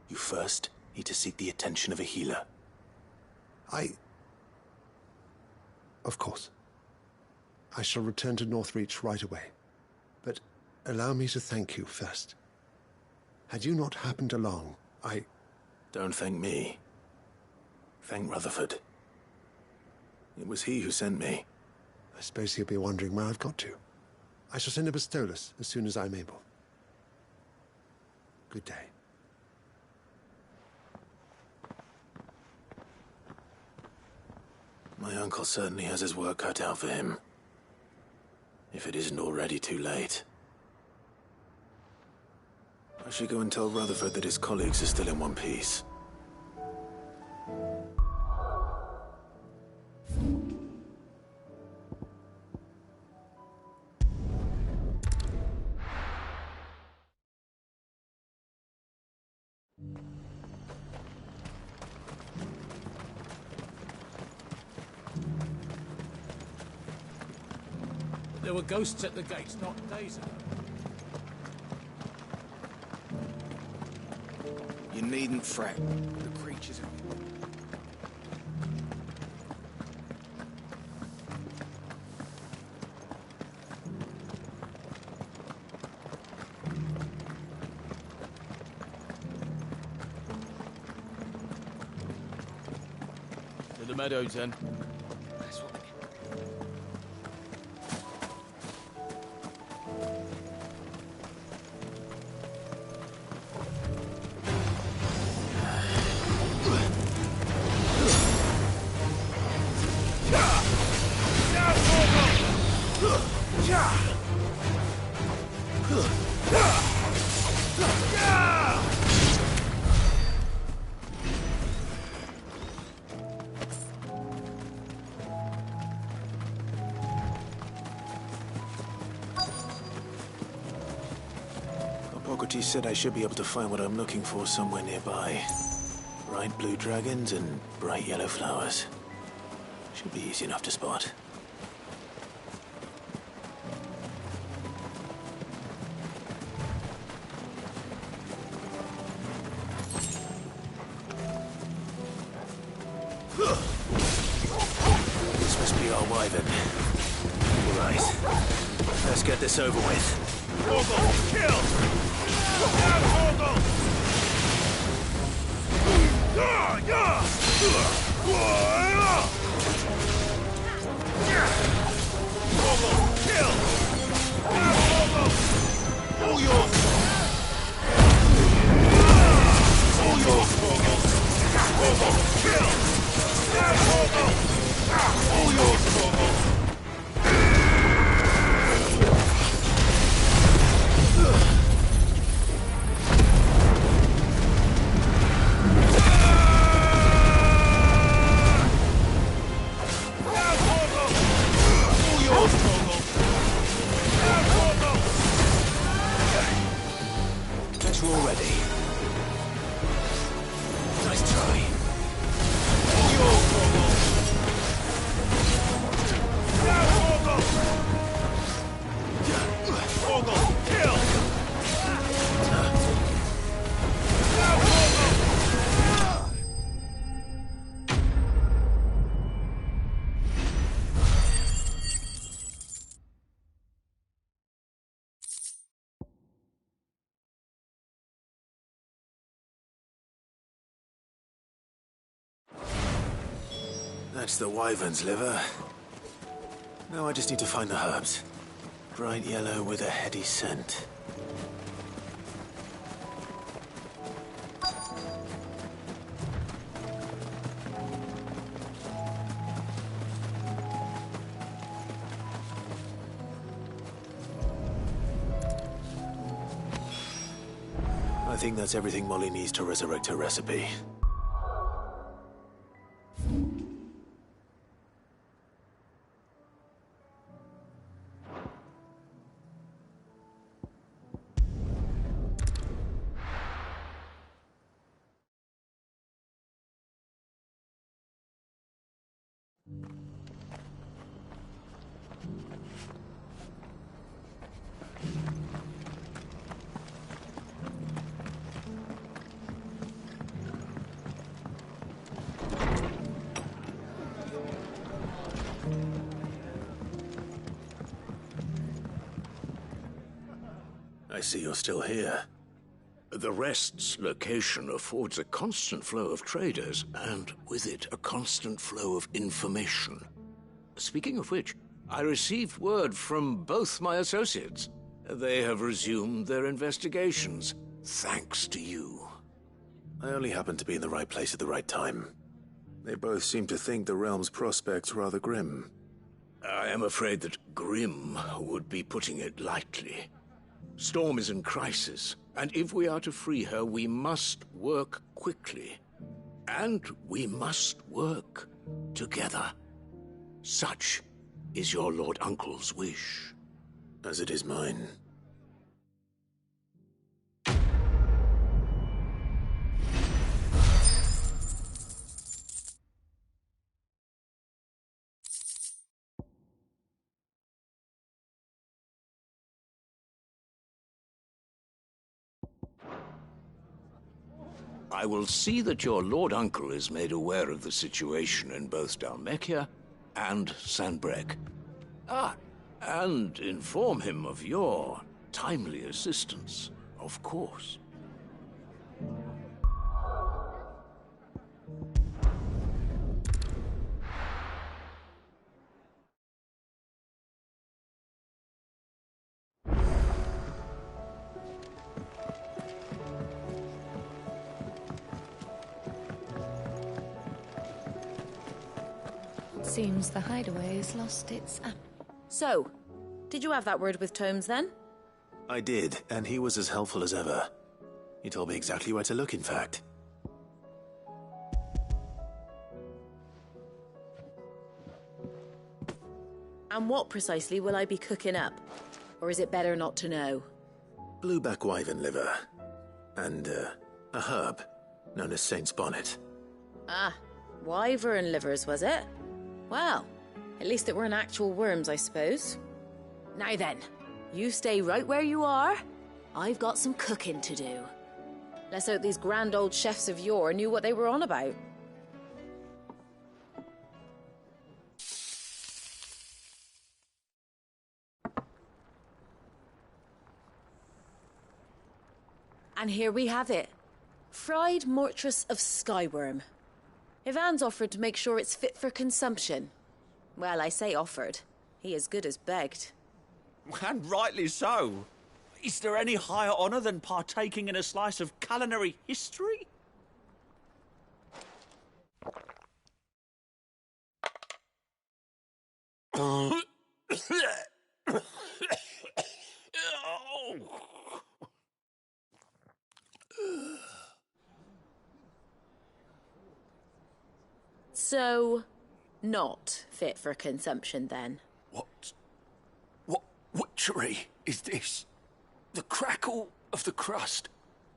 you first need to seek the attention of a healer. Of course. I shall return to Northreach right away. But allow me to thank you first. Had you not happened along, Don't thank me. Thank Rutherford. It was he who sent me. I suppose he'll be wondering where I've got to. I shall send a Bastolus as soon as I'm able. Good day. My uncle certainly has his work cut out for him. If it isn't already too late. I should go and tell Rutherford that his colleagues are still in one piece. There were ghosts at the gates not days ago. You needn't fret. The creatures are... To the meadows, then. Hippocrates said I should be able to find what I'm looking for somewhere nearby. Bright blue dragons and bright yellow flowers. Should be easy enough to spot. This must be our wyvern. All right. Let's get this over with. Horgle, kill! Down, Horgle! Horgle, kill! Down, Horgle! All yours! All yours, Horgle! Horgle, kill! Down, Horgle! All yours, Horgle! That's the wyvern's liver. Now I just need to find the herbs. Bright yellow with a heady scent. I think that's everything Molly needs to resurrect her recipe. I see you're still here. The Rest's location affords a constant flow of traders, and with it, a constant flow of information. Speaking of which, I received word from both my associates. They have resumed their investigations, thanks to you. I only happened to be in the right place at the right time. They both seem to think the realm's prospects rather grim. I am afraid that grim would be putting it lightly. Storm is in crisis, and if we are to free her, we must work quickly. And we must work together. Such is your Lord Uncle's wish. As it is mine. I will see that your Lord Uncle is made aware of the situation in both Dhalmekia and Sanbreque. And inform him of your timely assistance, of course. Seems the hideaway's lost its... So, did you have that word with Tomes then? I did, and he was as helpful as ever. He told me exactly where to look, in fact. And what precisely will I be cooking up? Or is it better not to know? Blueback wyvern liver. And, a herb known as Saint's Bonnet. Ah, wyvern livers, was it? Well, at least it weren't actual worms, I suppose. Now then, you stay right where you are. I've got some cooking to do. Let's hope these grand old chefs of yore knew what they were on about. And here we have it. Fried mortress of skyworm. Ivan's offered to make sure it's fit for consumption. Well, I say offered. He as good as begged. And rightly so. Is there any higher honour than partaking in a slice of culinary history? So, not fit for consumption then? What witchery is this? The crackle of the crust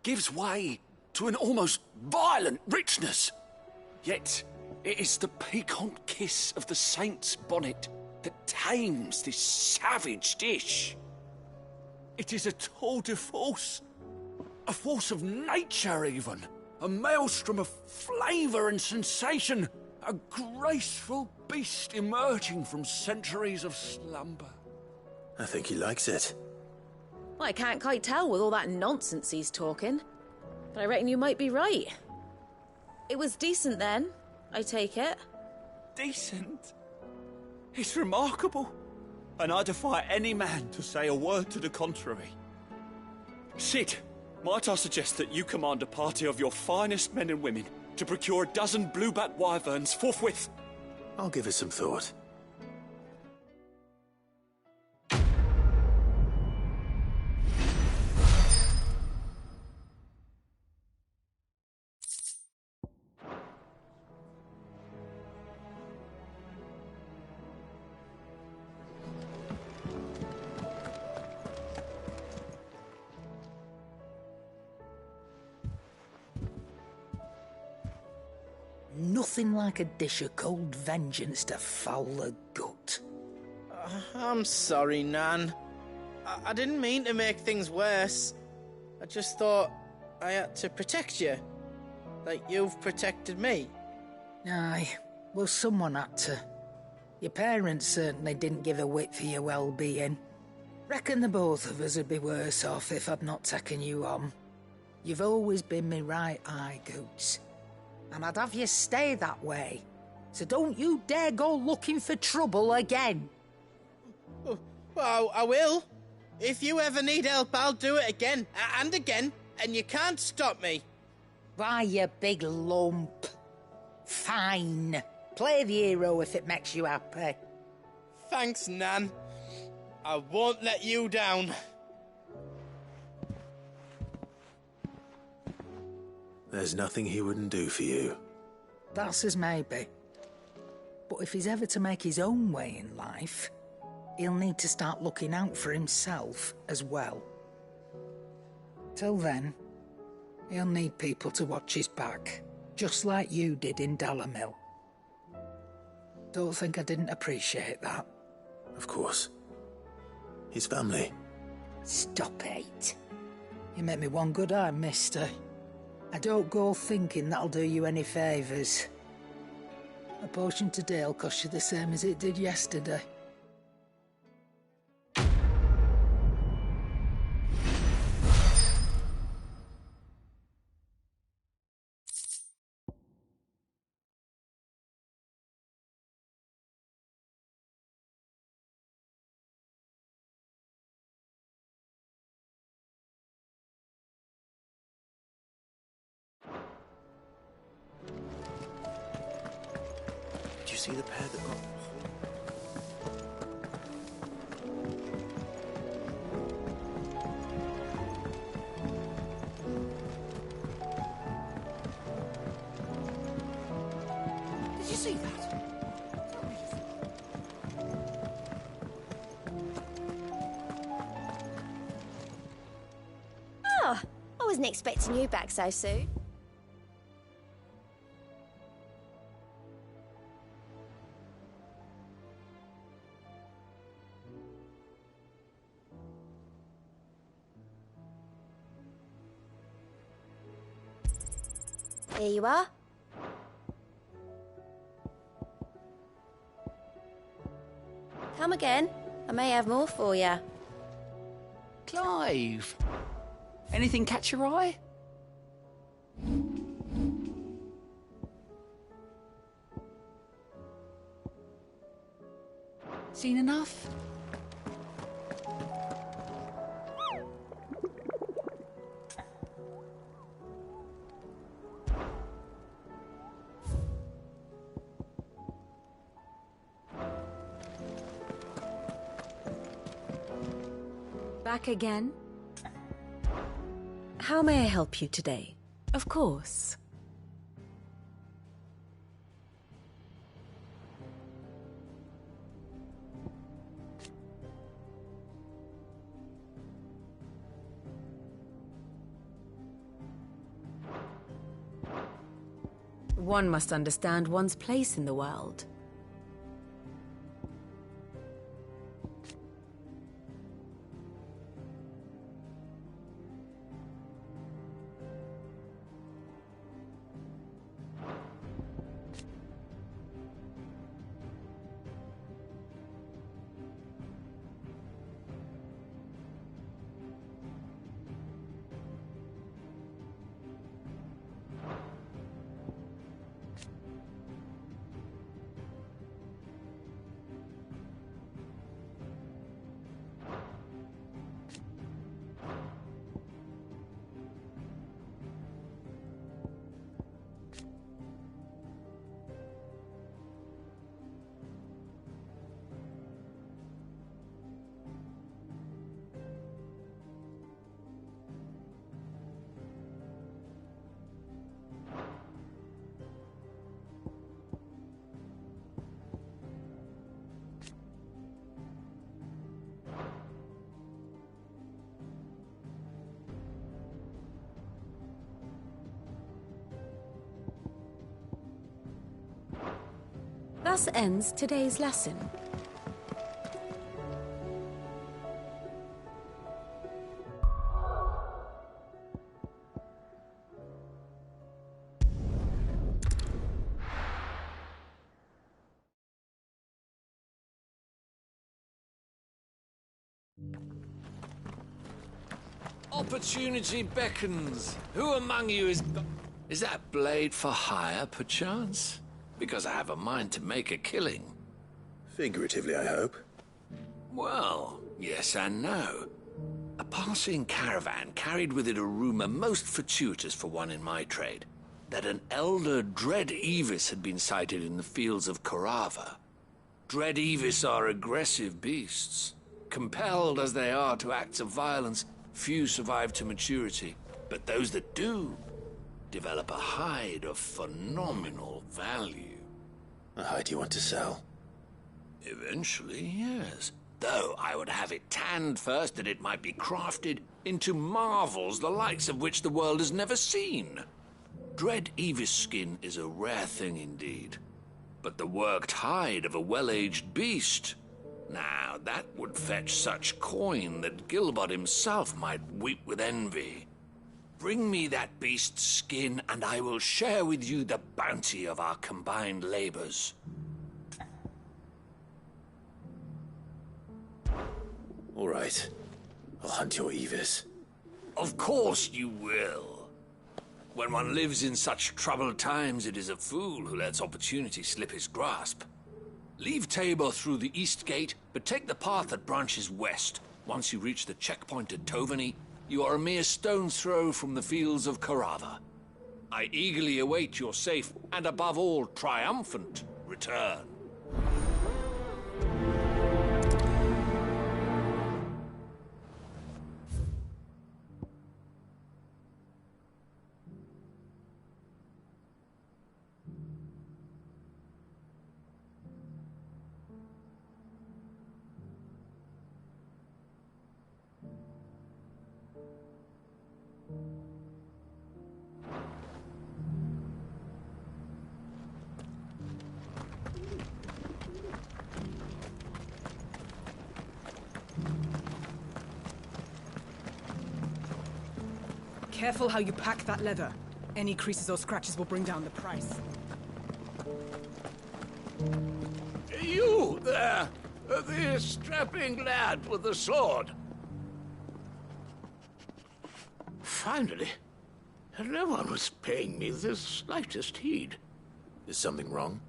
gives way to an almost violent richness. Yet, it is the piquant kiss of the Saint's Bonnet that tames this savage dish. It is a tour de force. A force of nature, even. A maelstrom of flavour and sensation. A graceful beast emerging from centuries of slumber. I think he likes it. Well, I can't quite tell with all that nonsense he's talking. But I reckon you might be right. It was decent then, I take it. Decent? It's remarkable. And I defy any man to say a word to the contrary. Cid, might I suggest that you command a party of your finest men and women to procure a dozen blueback wyverns forthwith? I'll give it some thought. Nothing like a dish of cold vengeance to foul the gut. I'm sorry, Nan. I didn't mean to make things worse. I just thought I had to protect you. Like you've protected me. Aye, well, someone had to. Your parents certainly didn't give a whit for your well-being. Reckon the both of us would be worse off if I'd not taken you on. You've always been me right eye, Goots. And I'd have you stay that way. So don't you dare go looking for trouble again. Well, I will. If you ever need help, I'll do it again and again, and you can't stop me. Why, you big lump. Fine. Play the hero if it makes you happy. Thanks, Nan. I won't let you down. There's nothing he wouldn't do for you. That's as maybe. But if he's ever to make his own way in life, he'll need to start looking out for himself as well. Till then, he'll need people to watch his back, just like you did in Dalamil. Don't think I didn't appreciate that. Of course. His family. Stop it. You make me one good eye, mister. I don't go thinking that'll do you any favours. A potion today'll cost you the same as it did yesterday. Did you see the pair that got... Did you see that? Oh, I wasn't expecting you back so soon. Here you are. Come again. I may have more for you. Clive! Anything catch your eye? Seen enough? Back again? How may I help you today? Of course. One must understand one's place in the world. Thus ends today's lesson. Opportunity beckons. Who among you is... Is that blade for hire, perchance? Because I have a mind to make a killing. Figuratively, I hope. Well, yes and no. A passing caravan carried with it a rumor most fortuitous for one in my trade, that an elder Dread Evis had been sighted in the fields of Korava. Dread Evis are aggressive beasts. Compelled as they are to acts of violence, few survive to maturity, but those that do develop a hide of phenomenal value. A hide you want to sell? Eventually, yes. Though I would have it tanned first that it might be crafted into marvels the likes of which the world has never seen. Dread Evis skin is a rare thing indeed. But the worked hide of a well-aged beast, now that would fetch such coin that Gilbert himself might weep with envy. Bring me that beast's skin, and I will share with you the bounty of our combined labors. All right. I'll hunt your Evis. Of course you will. When one lives in such troubled times, it is a fool who lets opportunity slip his grasp. Leave Tabor through the east gate, but take the path that branches west. Once you reach the checkpoint at Tovany, you are a mere stone's throw from the fields of Korava. I eagerly await your safe, and above all, triumphant return. Careful how you pack that leather. Any creases or scratches will bring down the price. You there! The strapping lad with the sword. Finally. No one was paying me the slightest heed. Is something wrong?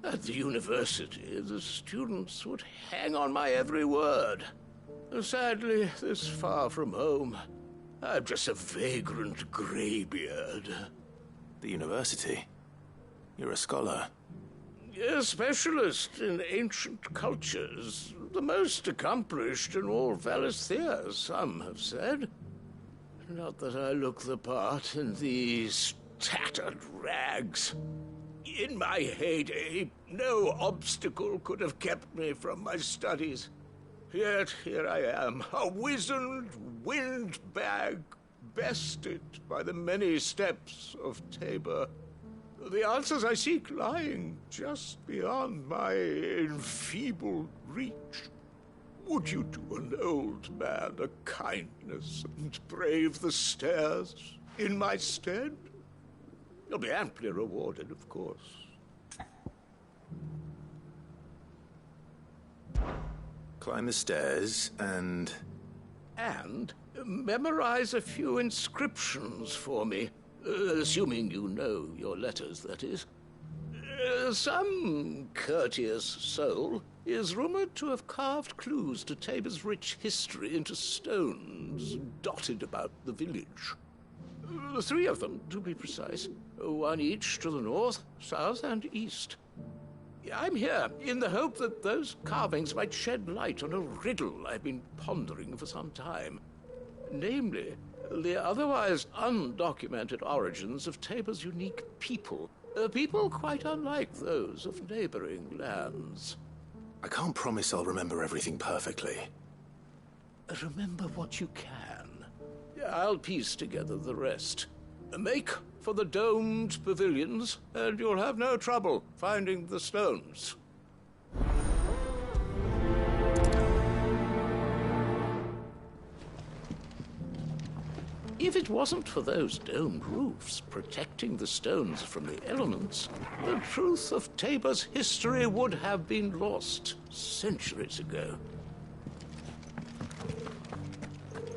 At the university, the students would hang on my every word. Sadly, this far from home, I'm just a vagrant greybeard. The university? You're a scholar. A specialist in ancient cultures. The most accomplished in all Valisthea, some have said. Not that I look the part in these tattered rags. In my heyday, no obstacle could have kept me from my studies. Yet here I am, a wizened windbag, bested by the many steps of Tabor. The answers I seek lying just beyond my enfeebled reach. Would you do an old man a kindness and brave the stairs in my stead? You'll be amply rewarded, of course. Climb the stairs and... And memorize a few inscriptions for me. Assuming you know your letters, that is. Some courteous soul is rumored to have carved clues to Tabor's rich history into stones dotted about the village. 3 of them, to be precise. 1 each to the north, south, and east. I'm here in the hope that those carvings might shed light on a riddle I've been pondering for some time. Namely, the otherwise undocumented origins of Tabor's unique people. People quite unlike those of neighboring lands. I can't promise I'll remember everything perfectly. Remember what you can. I'll piece together the rest. Make for the domed pavilions, and you'll have no trouble finding the stones. If it wasn't for those domed roofs protecting the stones from the elements, the truth of Tabor's history would have been lost centuries ago.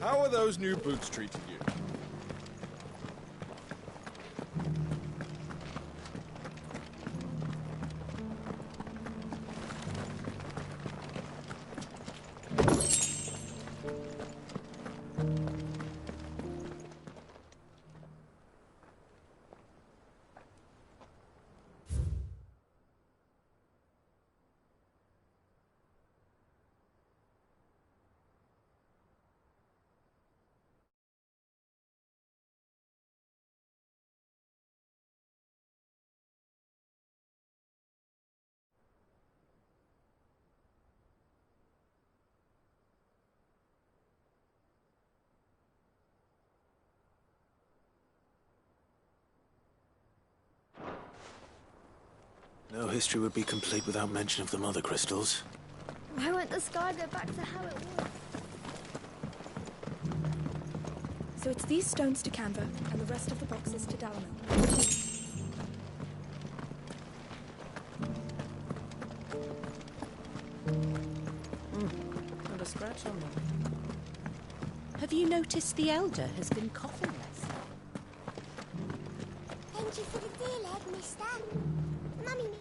How are those new boots treating you? No history would be complete without mention of the Mother Crystals. Why won't the sky go back to how it was? So it's these stones to Canva, and the rest of the boxes to Dalamil. Not a scratch on them. Have you noticed the Elder has been coughing less? Thank you for the deal, Ed, mister. Mummy made it.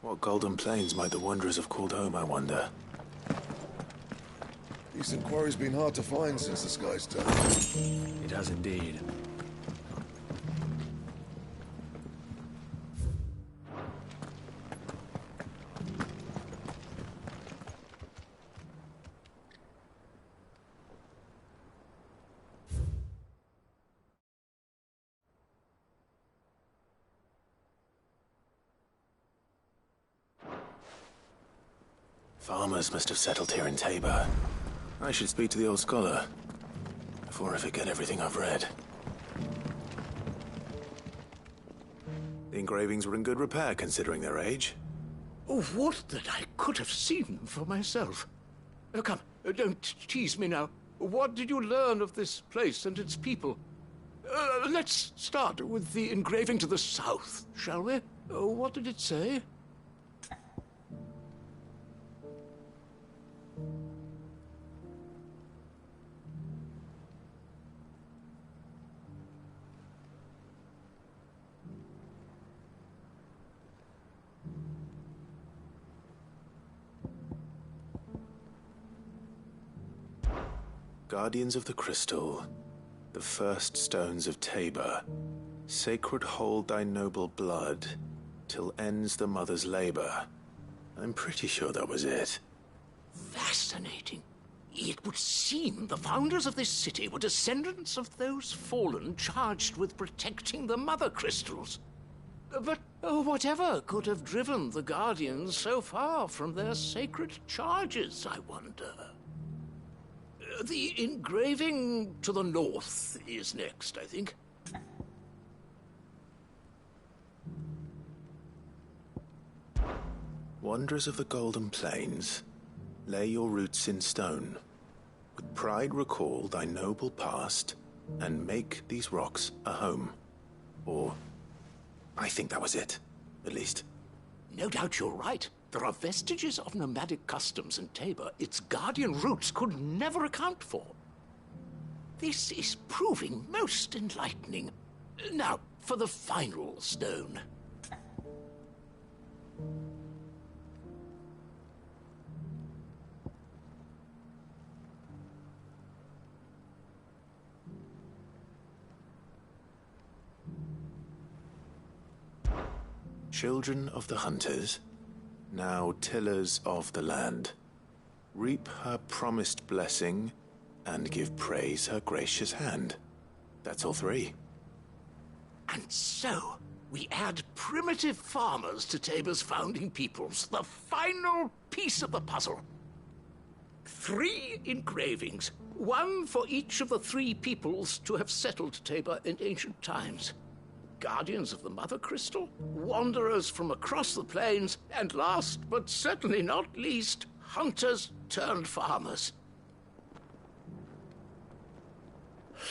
What golden plains might the Wanderers have called home, I wonder? Decent quarry's been hard to find since the sky's turned. It has indeed. Farmers must have settled here in Tabor. I should speak to the old scholar before I forget everything I've read. The engravings were in good repair considering their age. Oh, would that I could have seen them for myself. Come, don't tease me now. What did you learn of this place and its people? Let's start with the engraving to the south, shall we? What did it say? Guardians of the Crystal, the first stones of Tabor, sacred hold thy noble blood, till ends the mother's labor. I'm pretty sure that was it. Fascinating. It would seem the founders of this city were descendants of those fallen charged with protecting the Mother Crystals. But whatever could have driven the Guardians so far from their sacred charges, I wonder? The engraving to the north is next, I think. Wanderers of the Golden Plains, lay your roots in stone. With pride recall thy noble past, and make these rocks a home. Or, I think that was it, at least. No doubt you're right. There are vestiges of nomadic customs in Tabor its guardian roots could never account for. This is proving most enlightening. Now, for the final stone. Children of the hunters, now tillers of the land, reap her promised blessing and give praise her gracious hand. That's all three. And so, we add primitive farmers to Tabor's founding peoples, the final piece of the puzzle. 3 engravings, one for each of the 3 peoples to have settled Tabor in ancient times. Guardians of the Mother Crystal, wanderers from across the plains, and last but certainly not least, hunters turned farmers.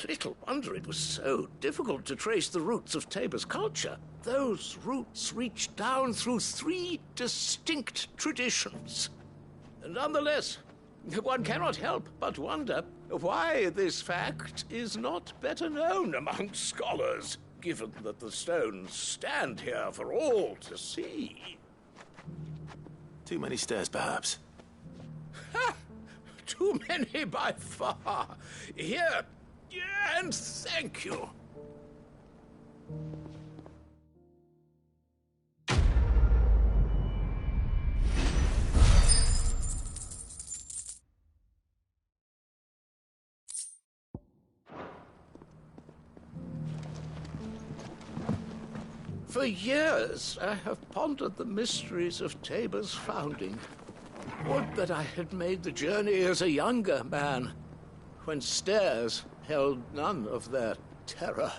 Little wonder it was so difficult to trace the roots of Tabor's culture. Those roots reach down through 3 distinct traditions. Nonetheless, one cannot help but wonder why this fact is not better known among scholars, given that the stones stand here for all to see. Too many stairs, perhaps. Ha! Too many by far. Here, and thank you. For years, I have pondered the mysteries of Tabor's founding. Would that I had made the journey as a younger man, when stairs held none of their terror.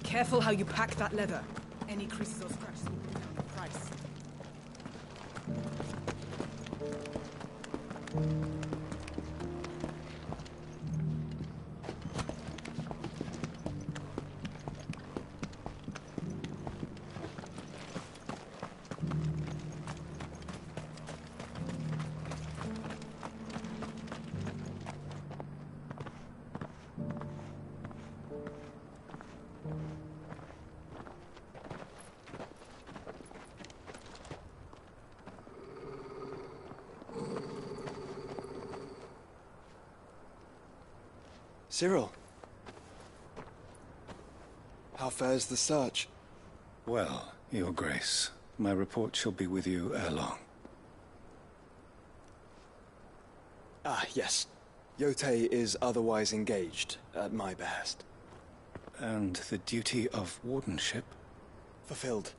Careful how you pack that leather. Any creases or scratches will bring down the price. Cyril. How fares the search? Well, Your Grace, my report shall be with you ere long. Ah, yes. Yotei is otherwise engaged, at my behest. And the duty of wardenship? Fulfilled.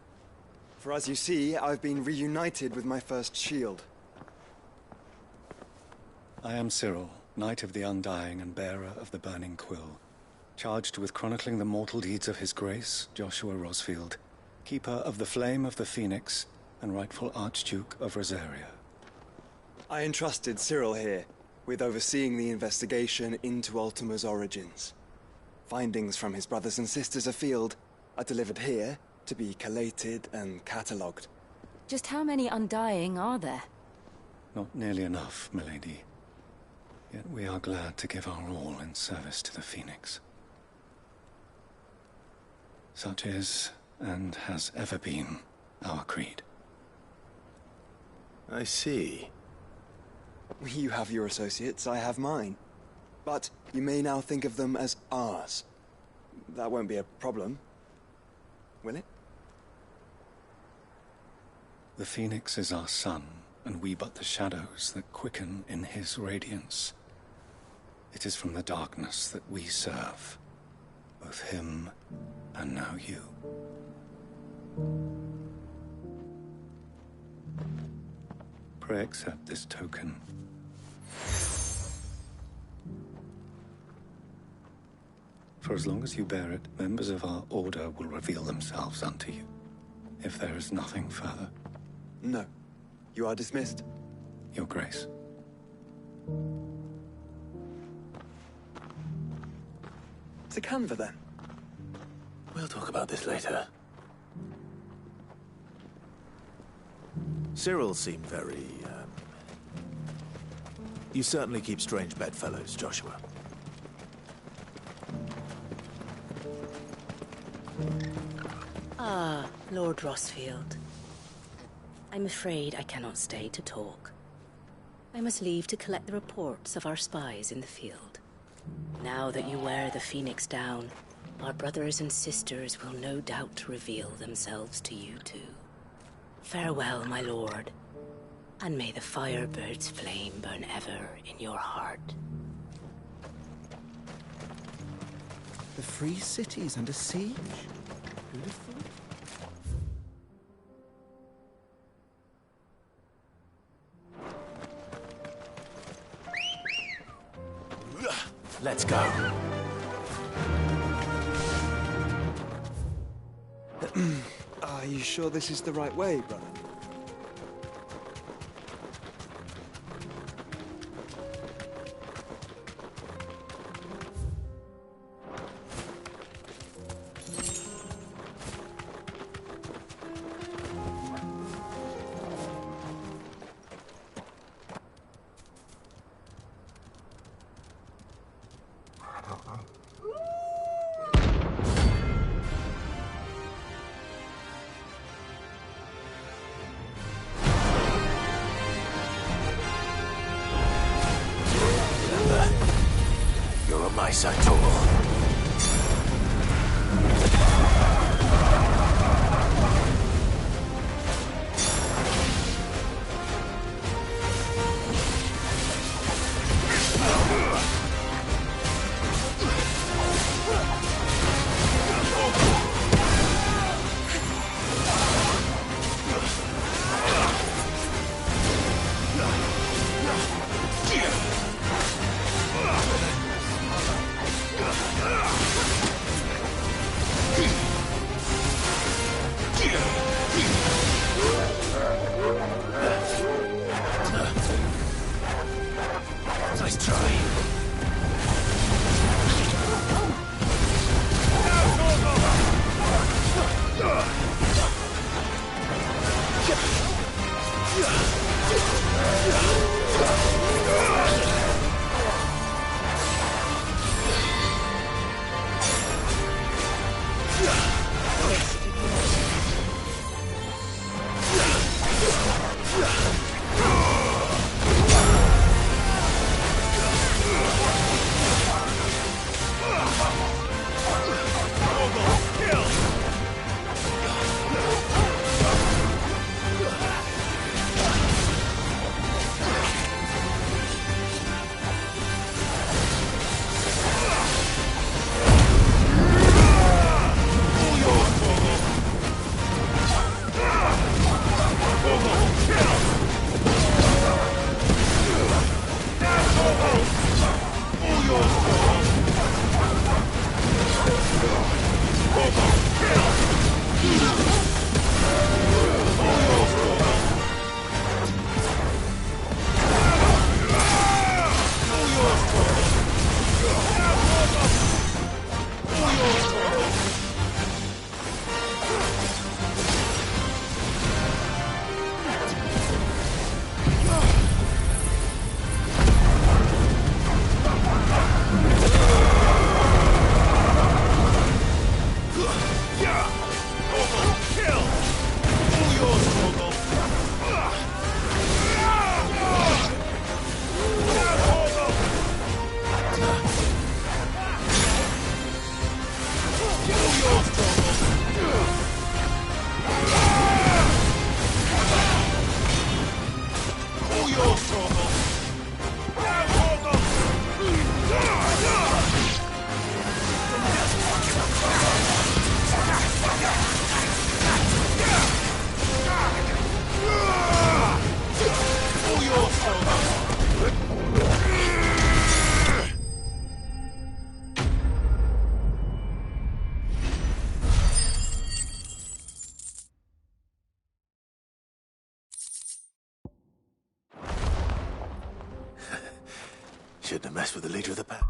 For as you see, I've been reunited with my first shield. I am Cyril, Knight of the Undying and bearer of the Burning Quill, charged with chronicling the mortal deeds of His Grace, Joshua Rosfield, Keeper of the Flame of the Phoenix and rightful Archduke of Rosaria. I entrusted Cyril here with overseeing the investigation into Ultima's origins. Findings from his brothers and sisters afield are delivered here to be collated and catalogued. Just how many Undying are there? Not nearly enough, milady. Yet we are glad to give our all in service to the Phoenix. Such is, and has ever been, our creed. I see. You have your associates, I have mine. But you may now think of them as ours. That won't be a problem, will it? The Phoenix is our sun, and we but the shadows that quicken in his radiance. It is from the darkness that we serve, both him and now you. Pray accept this token. For as long as you bear it, members of our order will reveal themselves unto you. If there is nothing further. No. You are dismissed. Your Grace. To Canva, then. We'll talk about this later. Cyril seemed very, You certainly keep strange bedfellows, Joshua. Ah, Lord Rosfield. I'm afraid I cannot stay to talk. I must leave to collect the reports of our spies in the field. Now that you wear the Phoenix down, our brothers and sisters will no doubt reveal themselves to you too. Farewell, my lord, and may the Firebird's flame burn ever in your heart. The free city's under siege? Who'd have thought? Let's go. Are you sure this is the right way, brother? eyesight all. Nice try. Shouldn't have messed with the leader of the pack.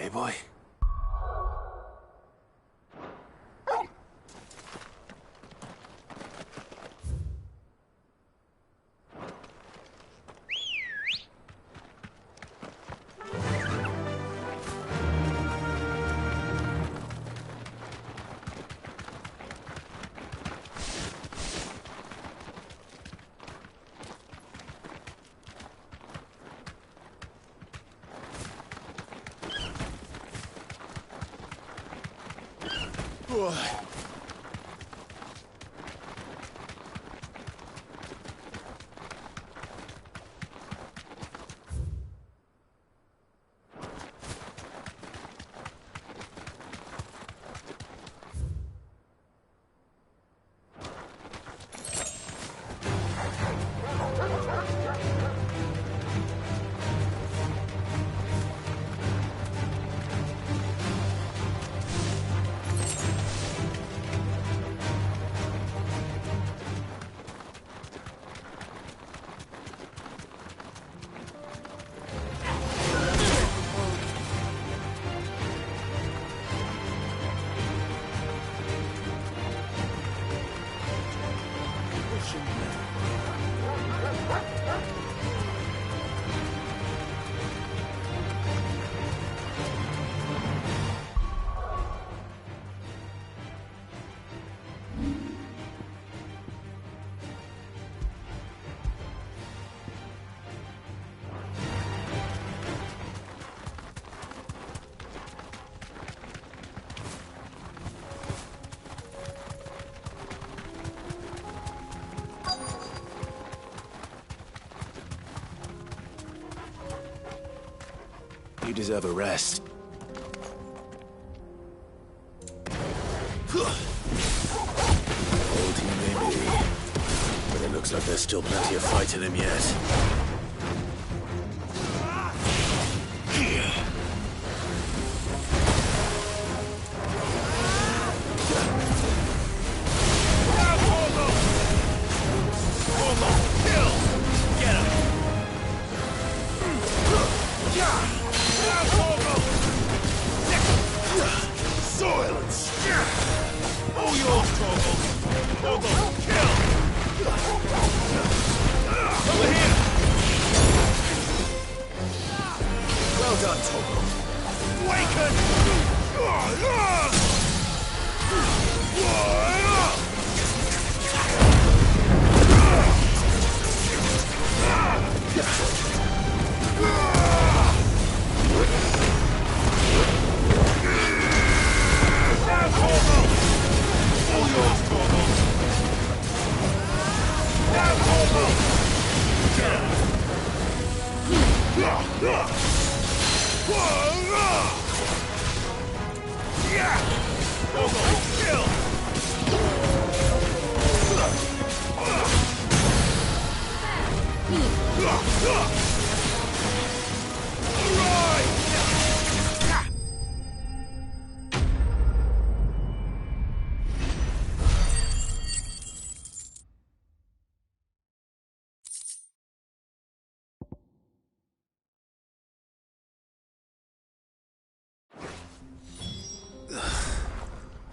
boy. You deserve a rest. Old he may be, but it looks like there's still plenty of fight in him yet.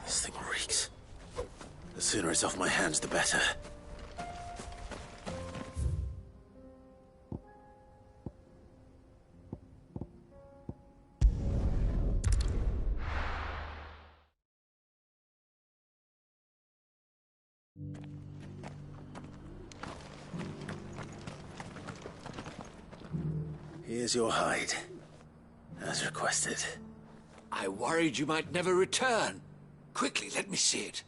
This thing reeks. The sooner it's off my hands, the better. Here's your hide, as requested. I worried you might never return. Quickly, let me see it.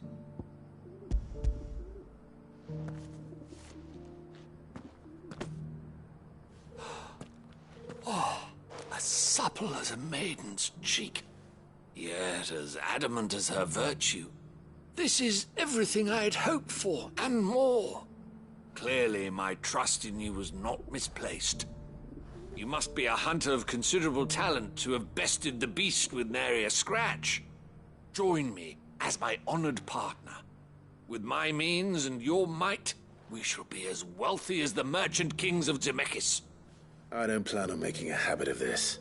Oh, as supple as a maiden's cheek, yet as adamant as her virtue. This is everything I had hoped for, and more. Clearly, my trust in you was not misplaced. You must be a hunter of considerable talent to have bested the beast with nary a scratch. Join me as my honored partner. With my means and your might, we shall be as wealthy as the merchant kings of Zemeckis. I don't plan on making a habit of this.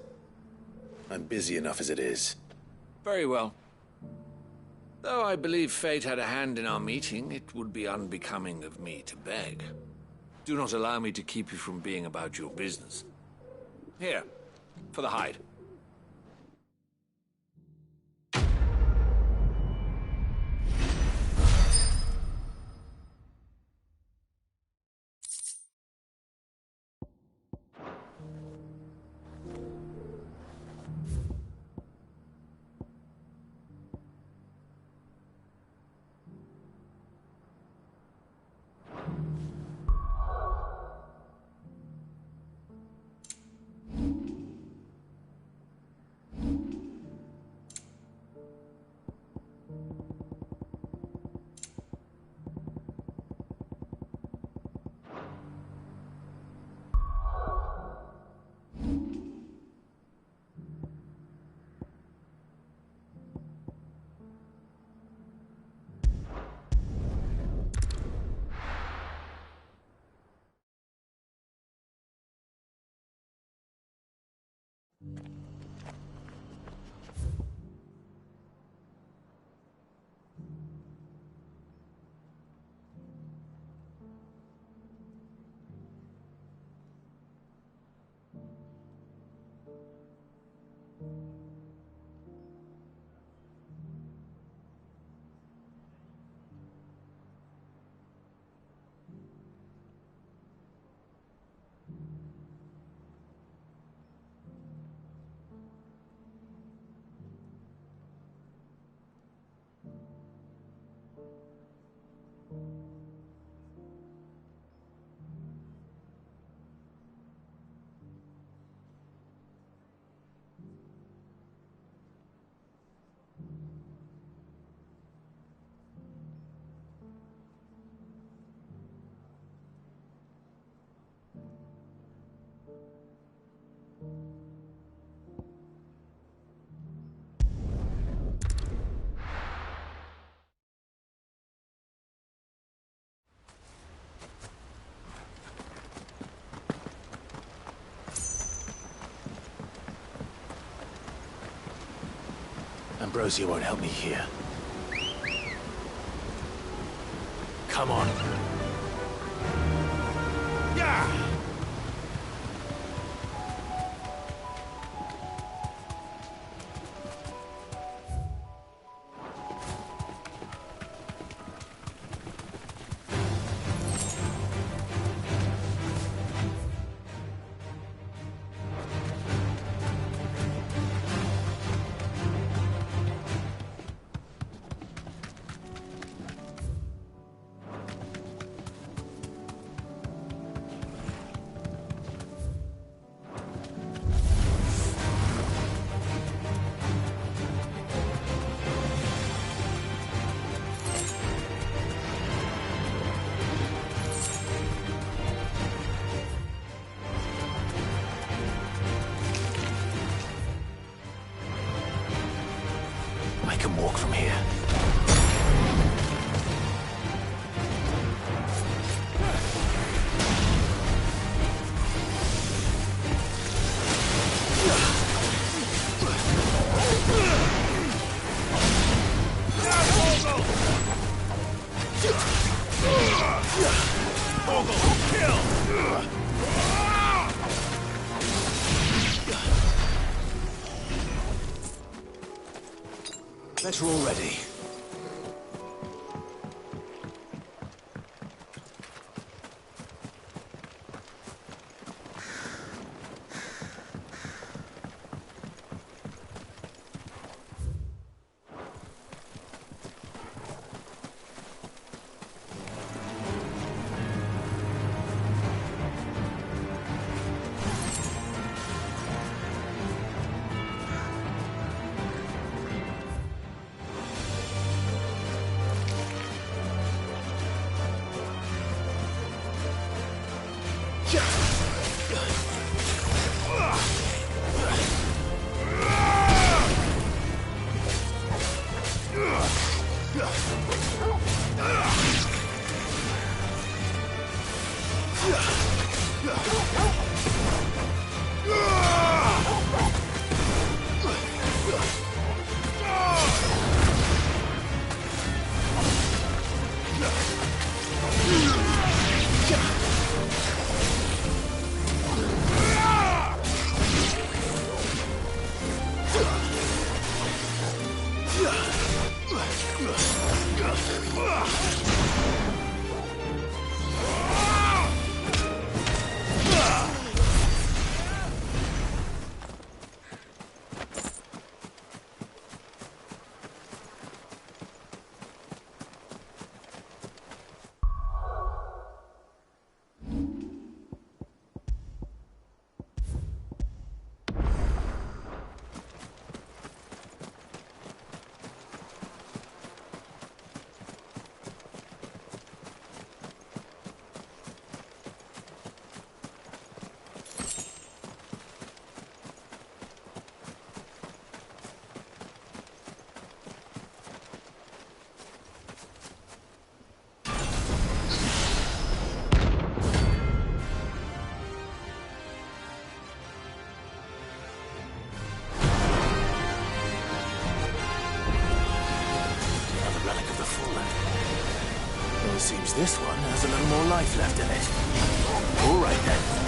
I'm busy enough as it is. Very well. Though I believe fate had a hand in our meeting, it would be unbecoming of me to beg. Do not allow me to keep you from being about your business. Here, for the hide. Ambrosia won't help me here. Come on. Yeah! I can walk from here. Better already. This one has a little more life left in it. All right then.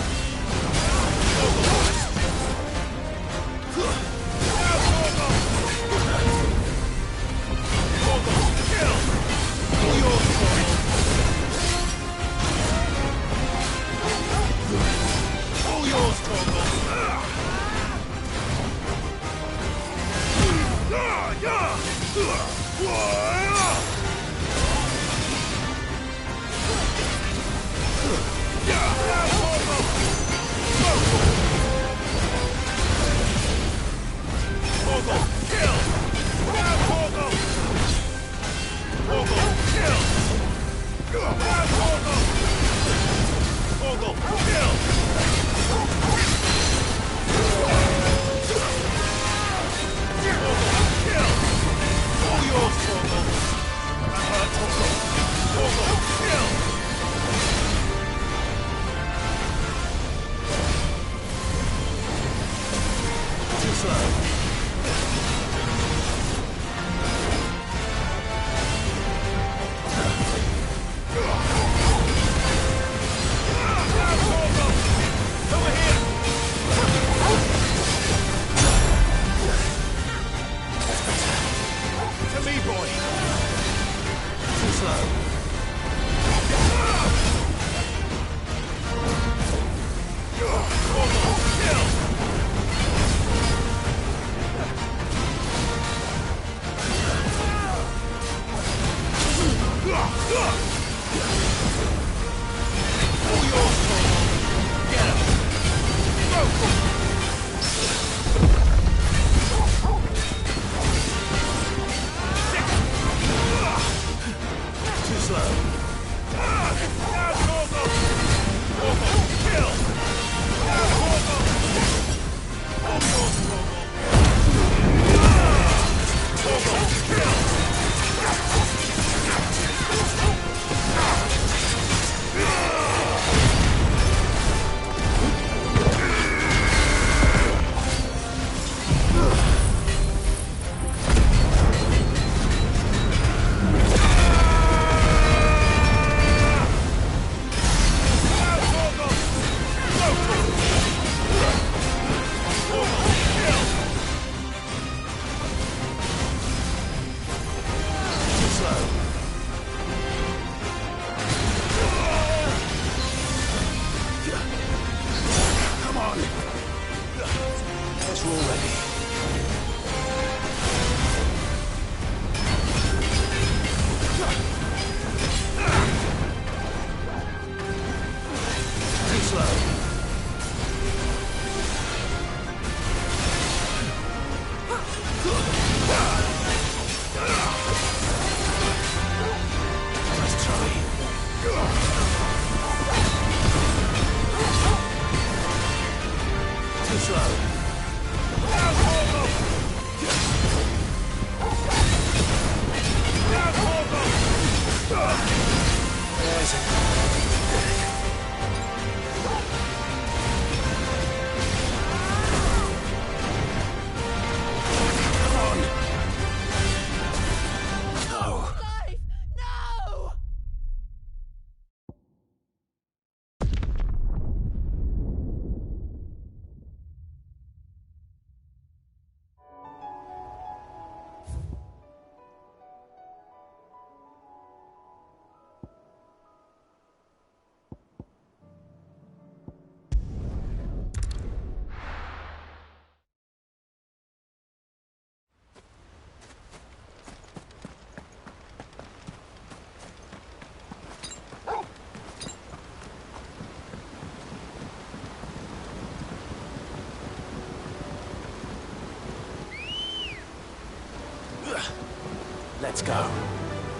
Let's go.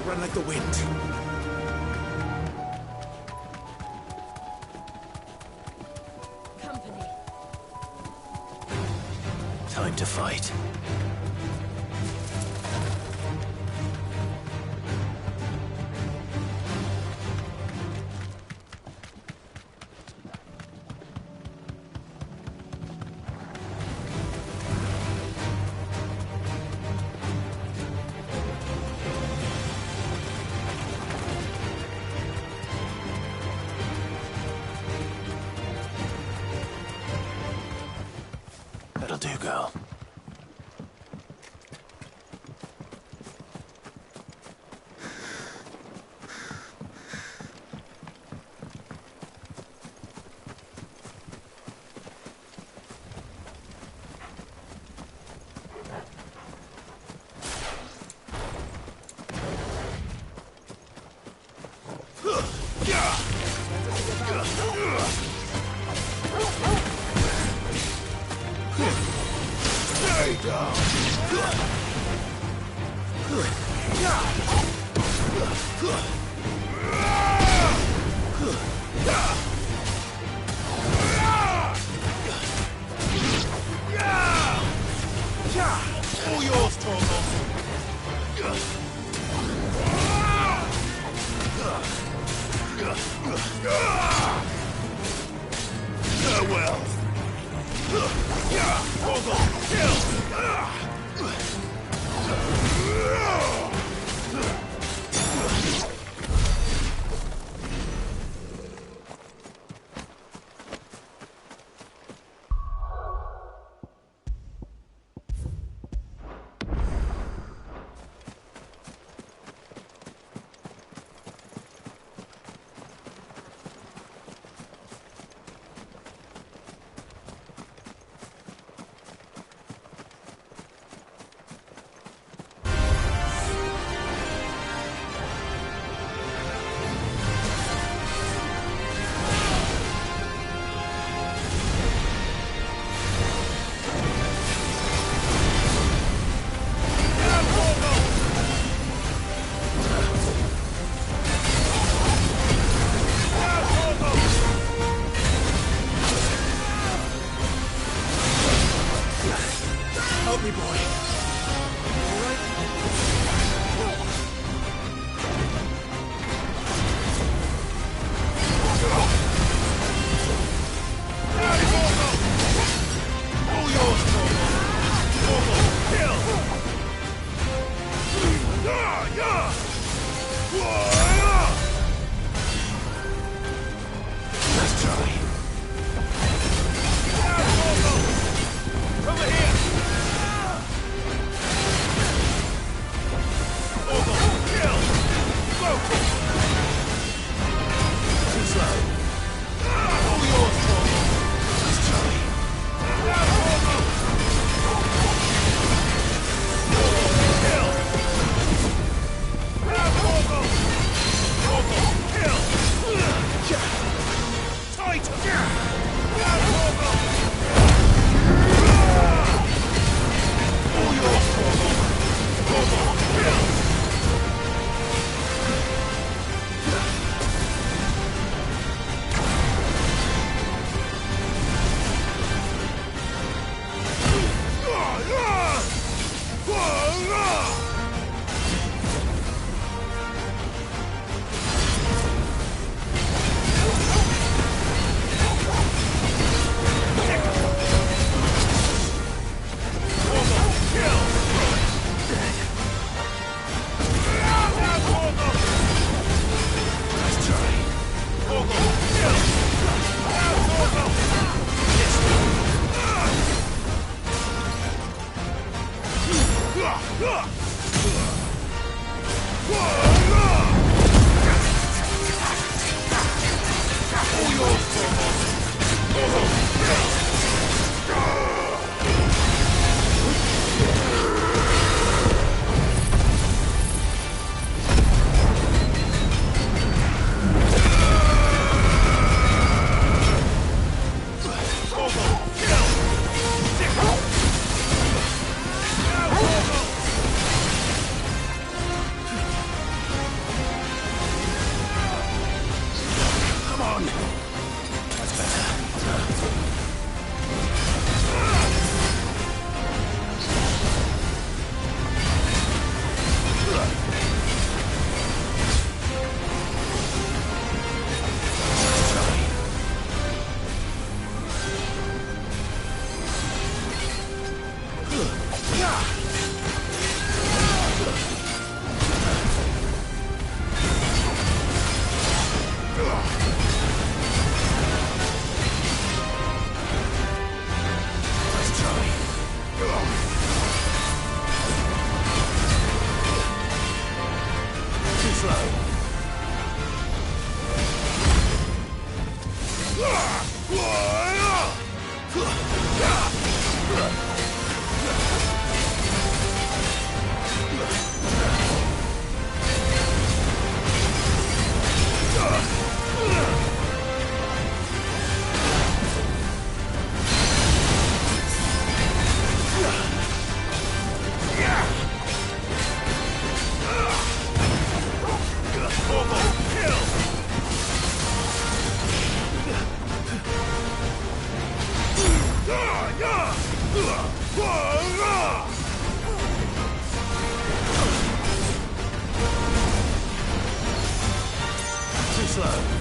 Run like the wind. Company. Time to fight. do, girl. All yours, Torgal. Farewell. Torgal, kill! Help me, boy. All right? All yours, Torgal. Kill! Let's try. Over here! Too slow. All yours, Torgal. Let's try. Torgal! Kill! Torgal! Torgal, kill! Tight! Torgal! All yours, Torgal. Torgal, kill! Too slow.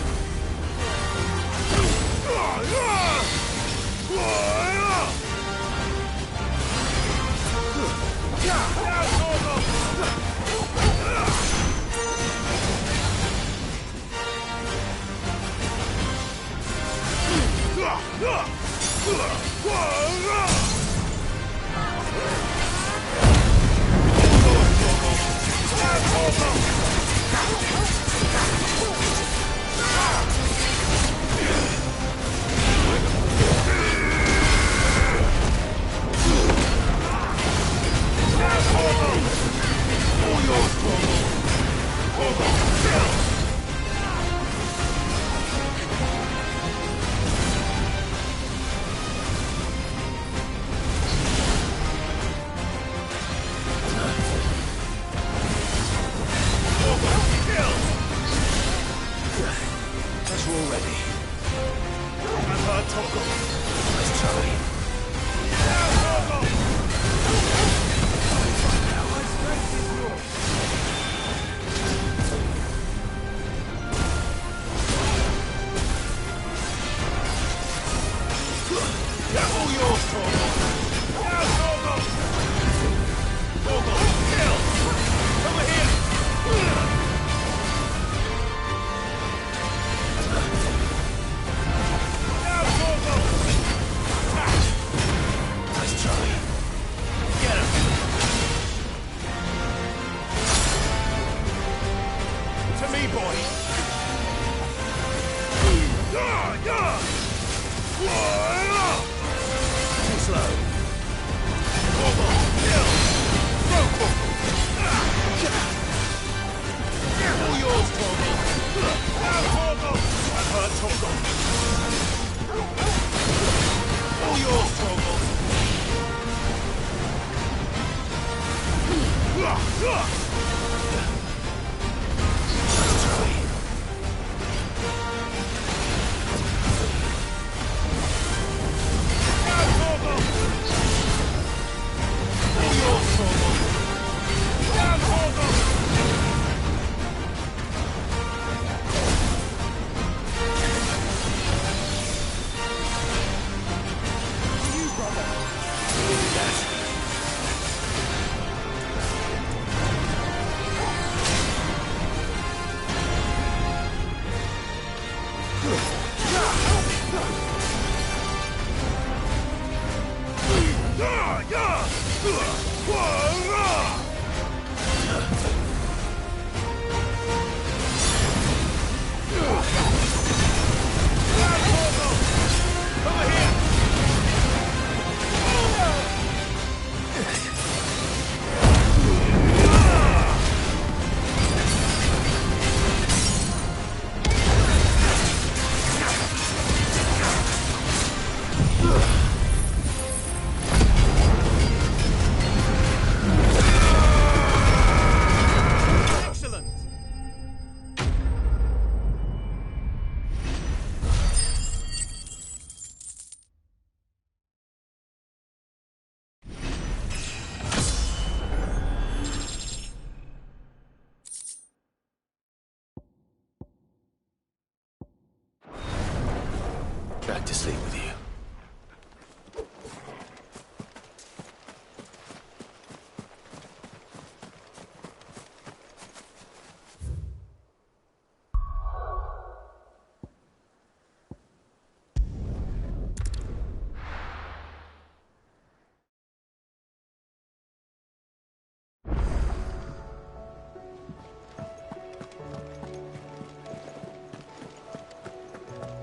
Back to sleep with you.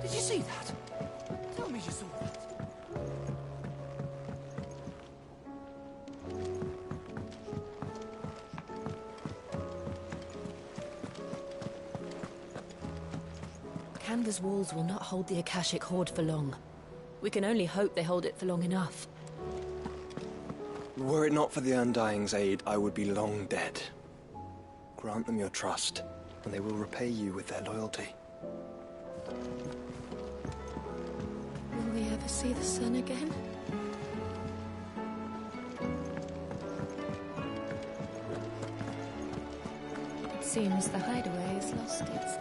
Did you see that? Tell me you saw that. Canda's walls will not hold the Akashic Horde for long. We can only hope they hold it for long enough. Were it not for the Undying's aid, I would be long dead. Grant them your trust, and they will repay you with their loyalty. Will we ever see the sun again? Seems the hideaway has lost its...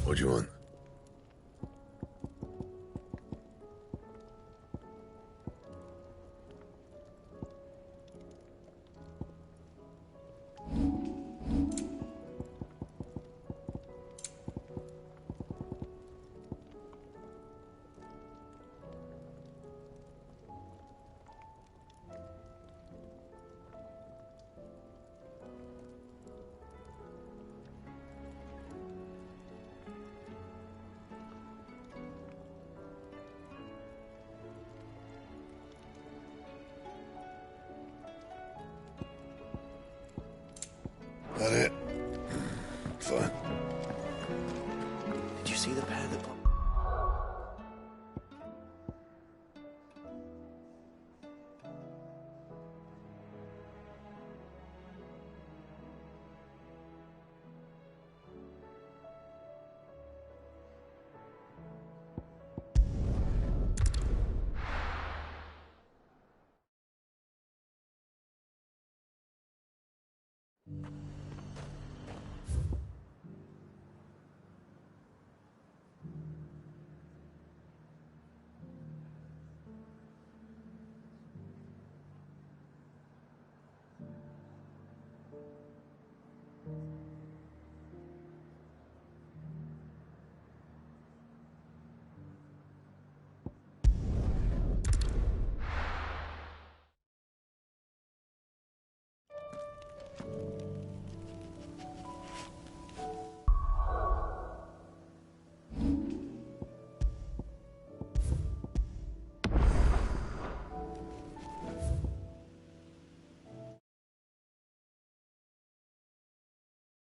What do you want? That it? Fine. Did you see the pair that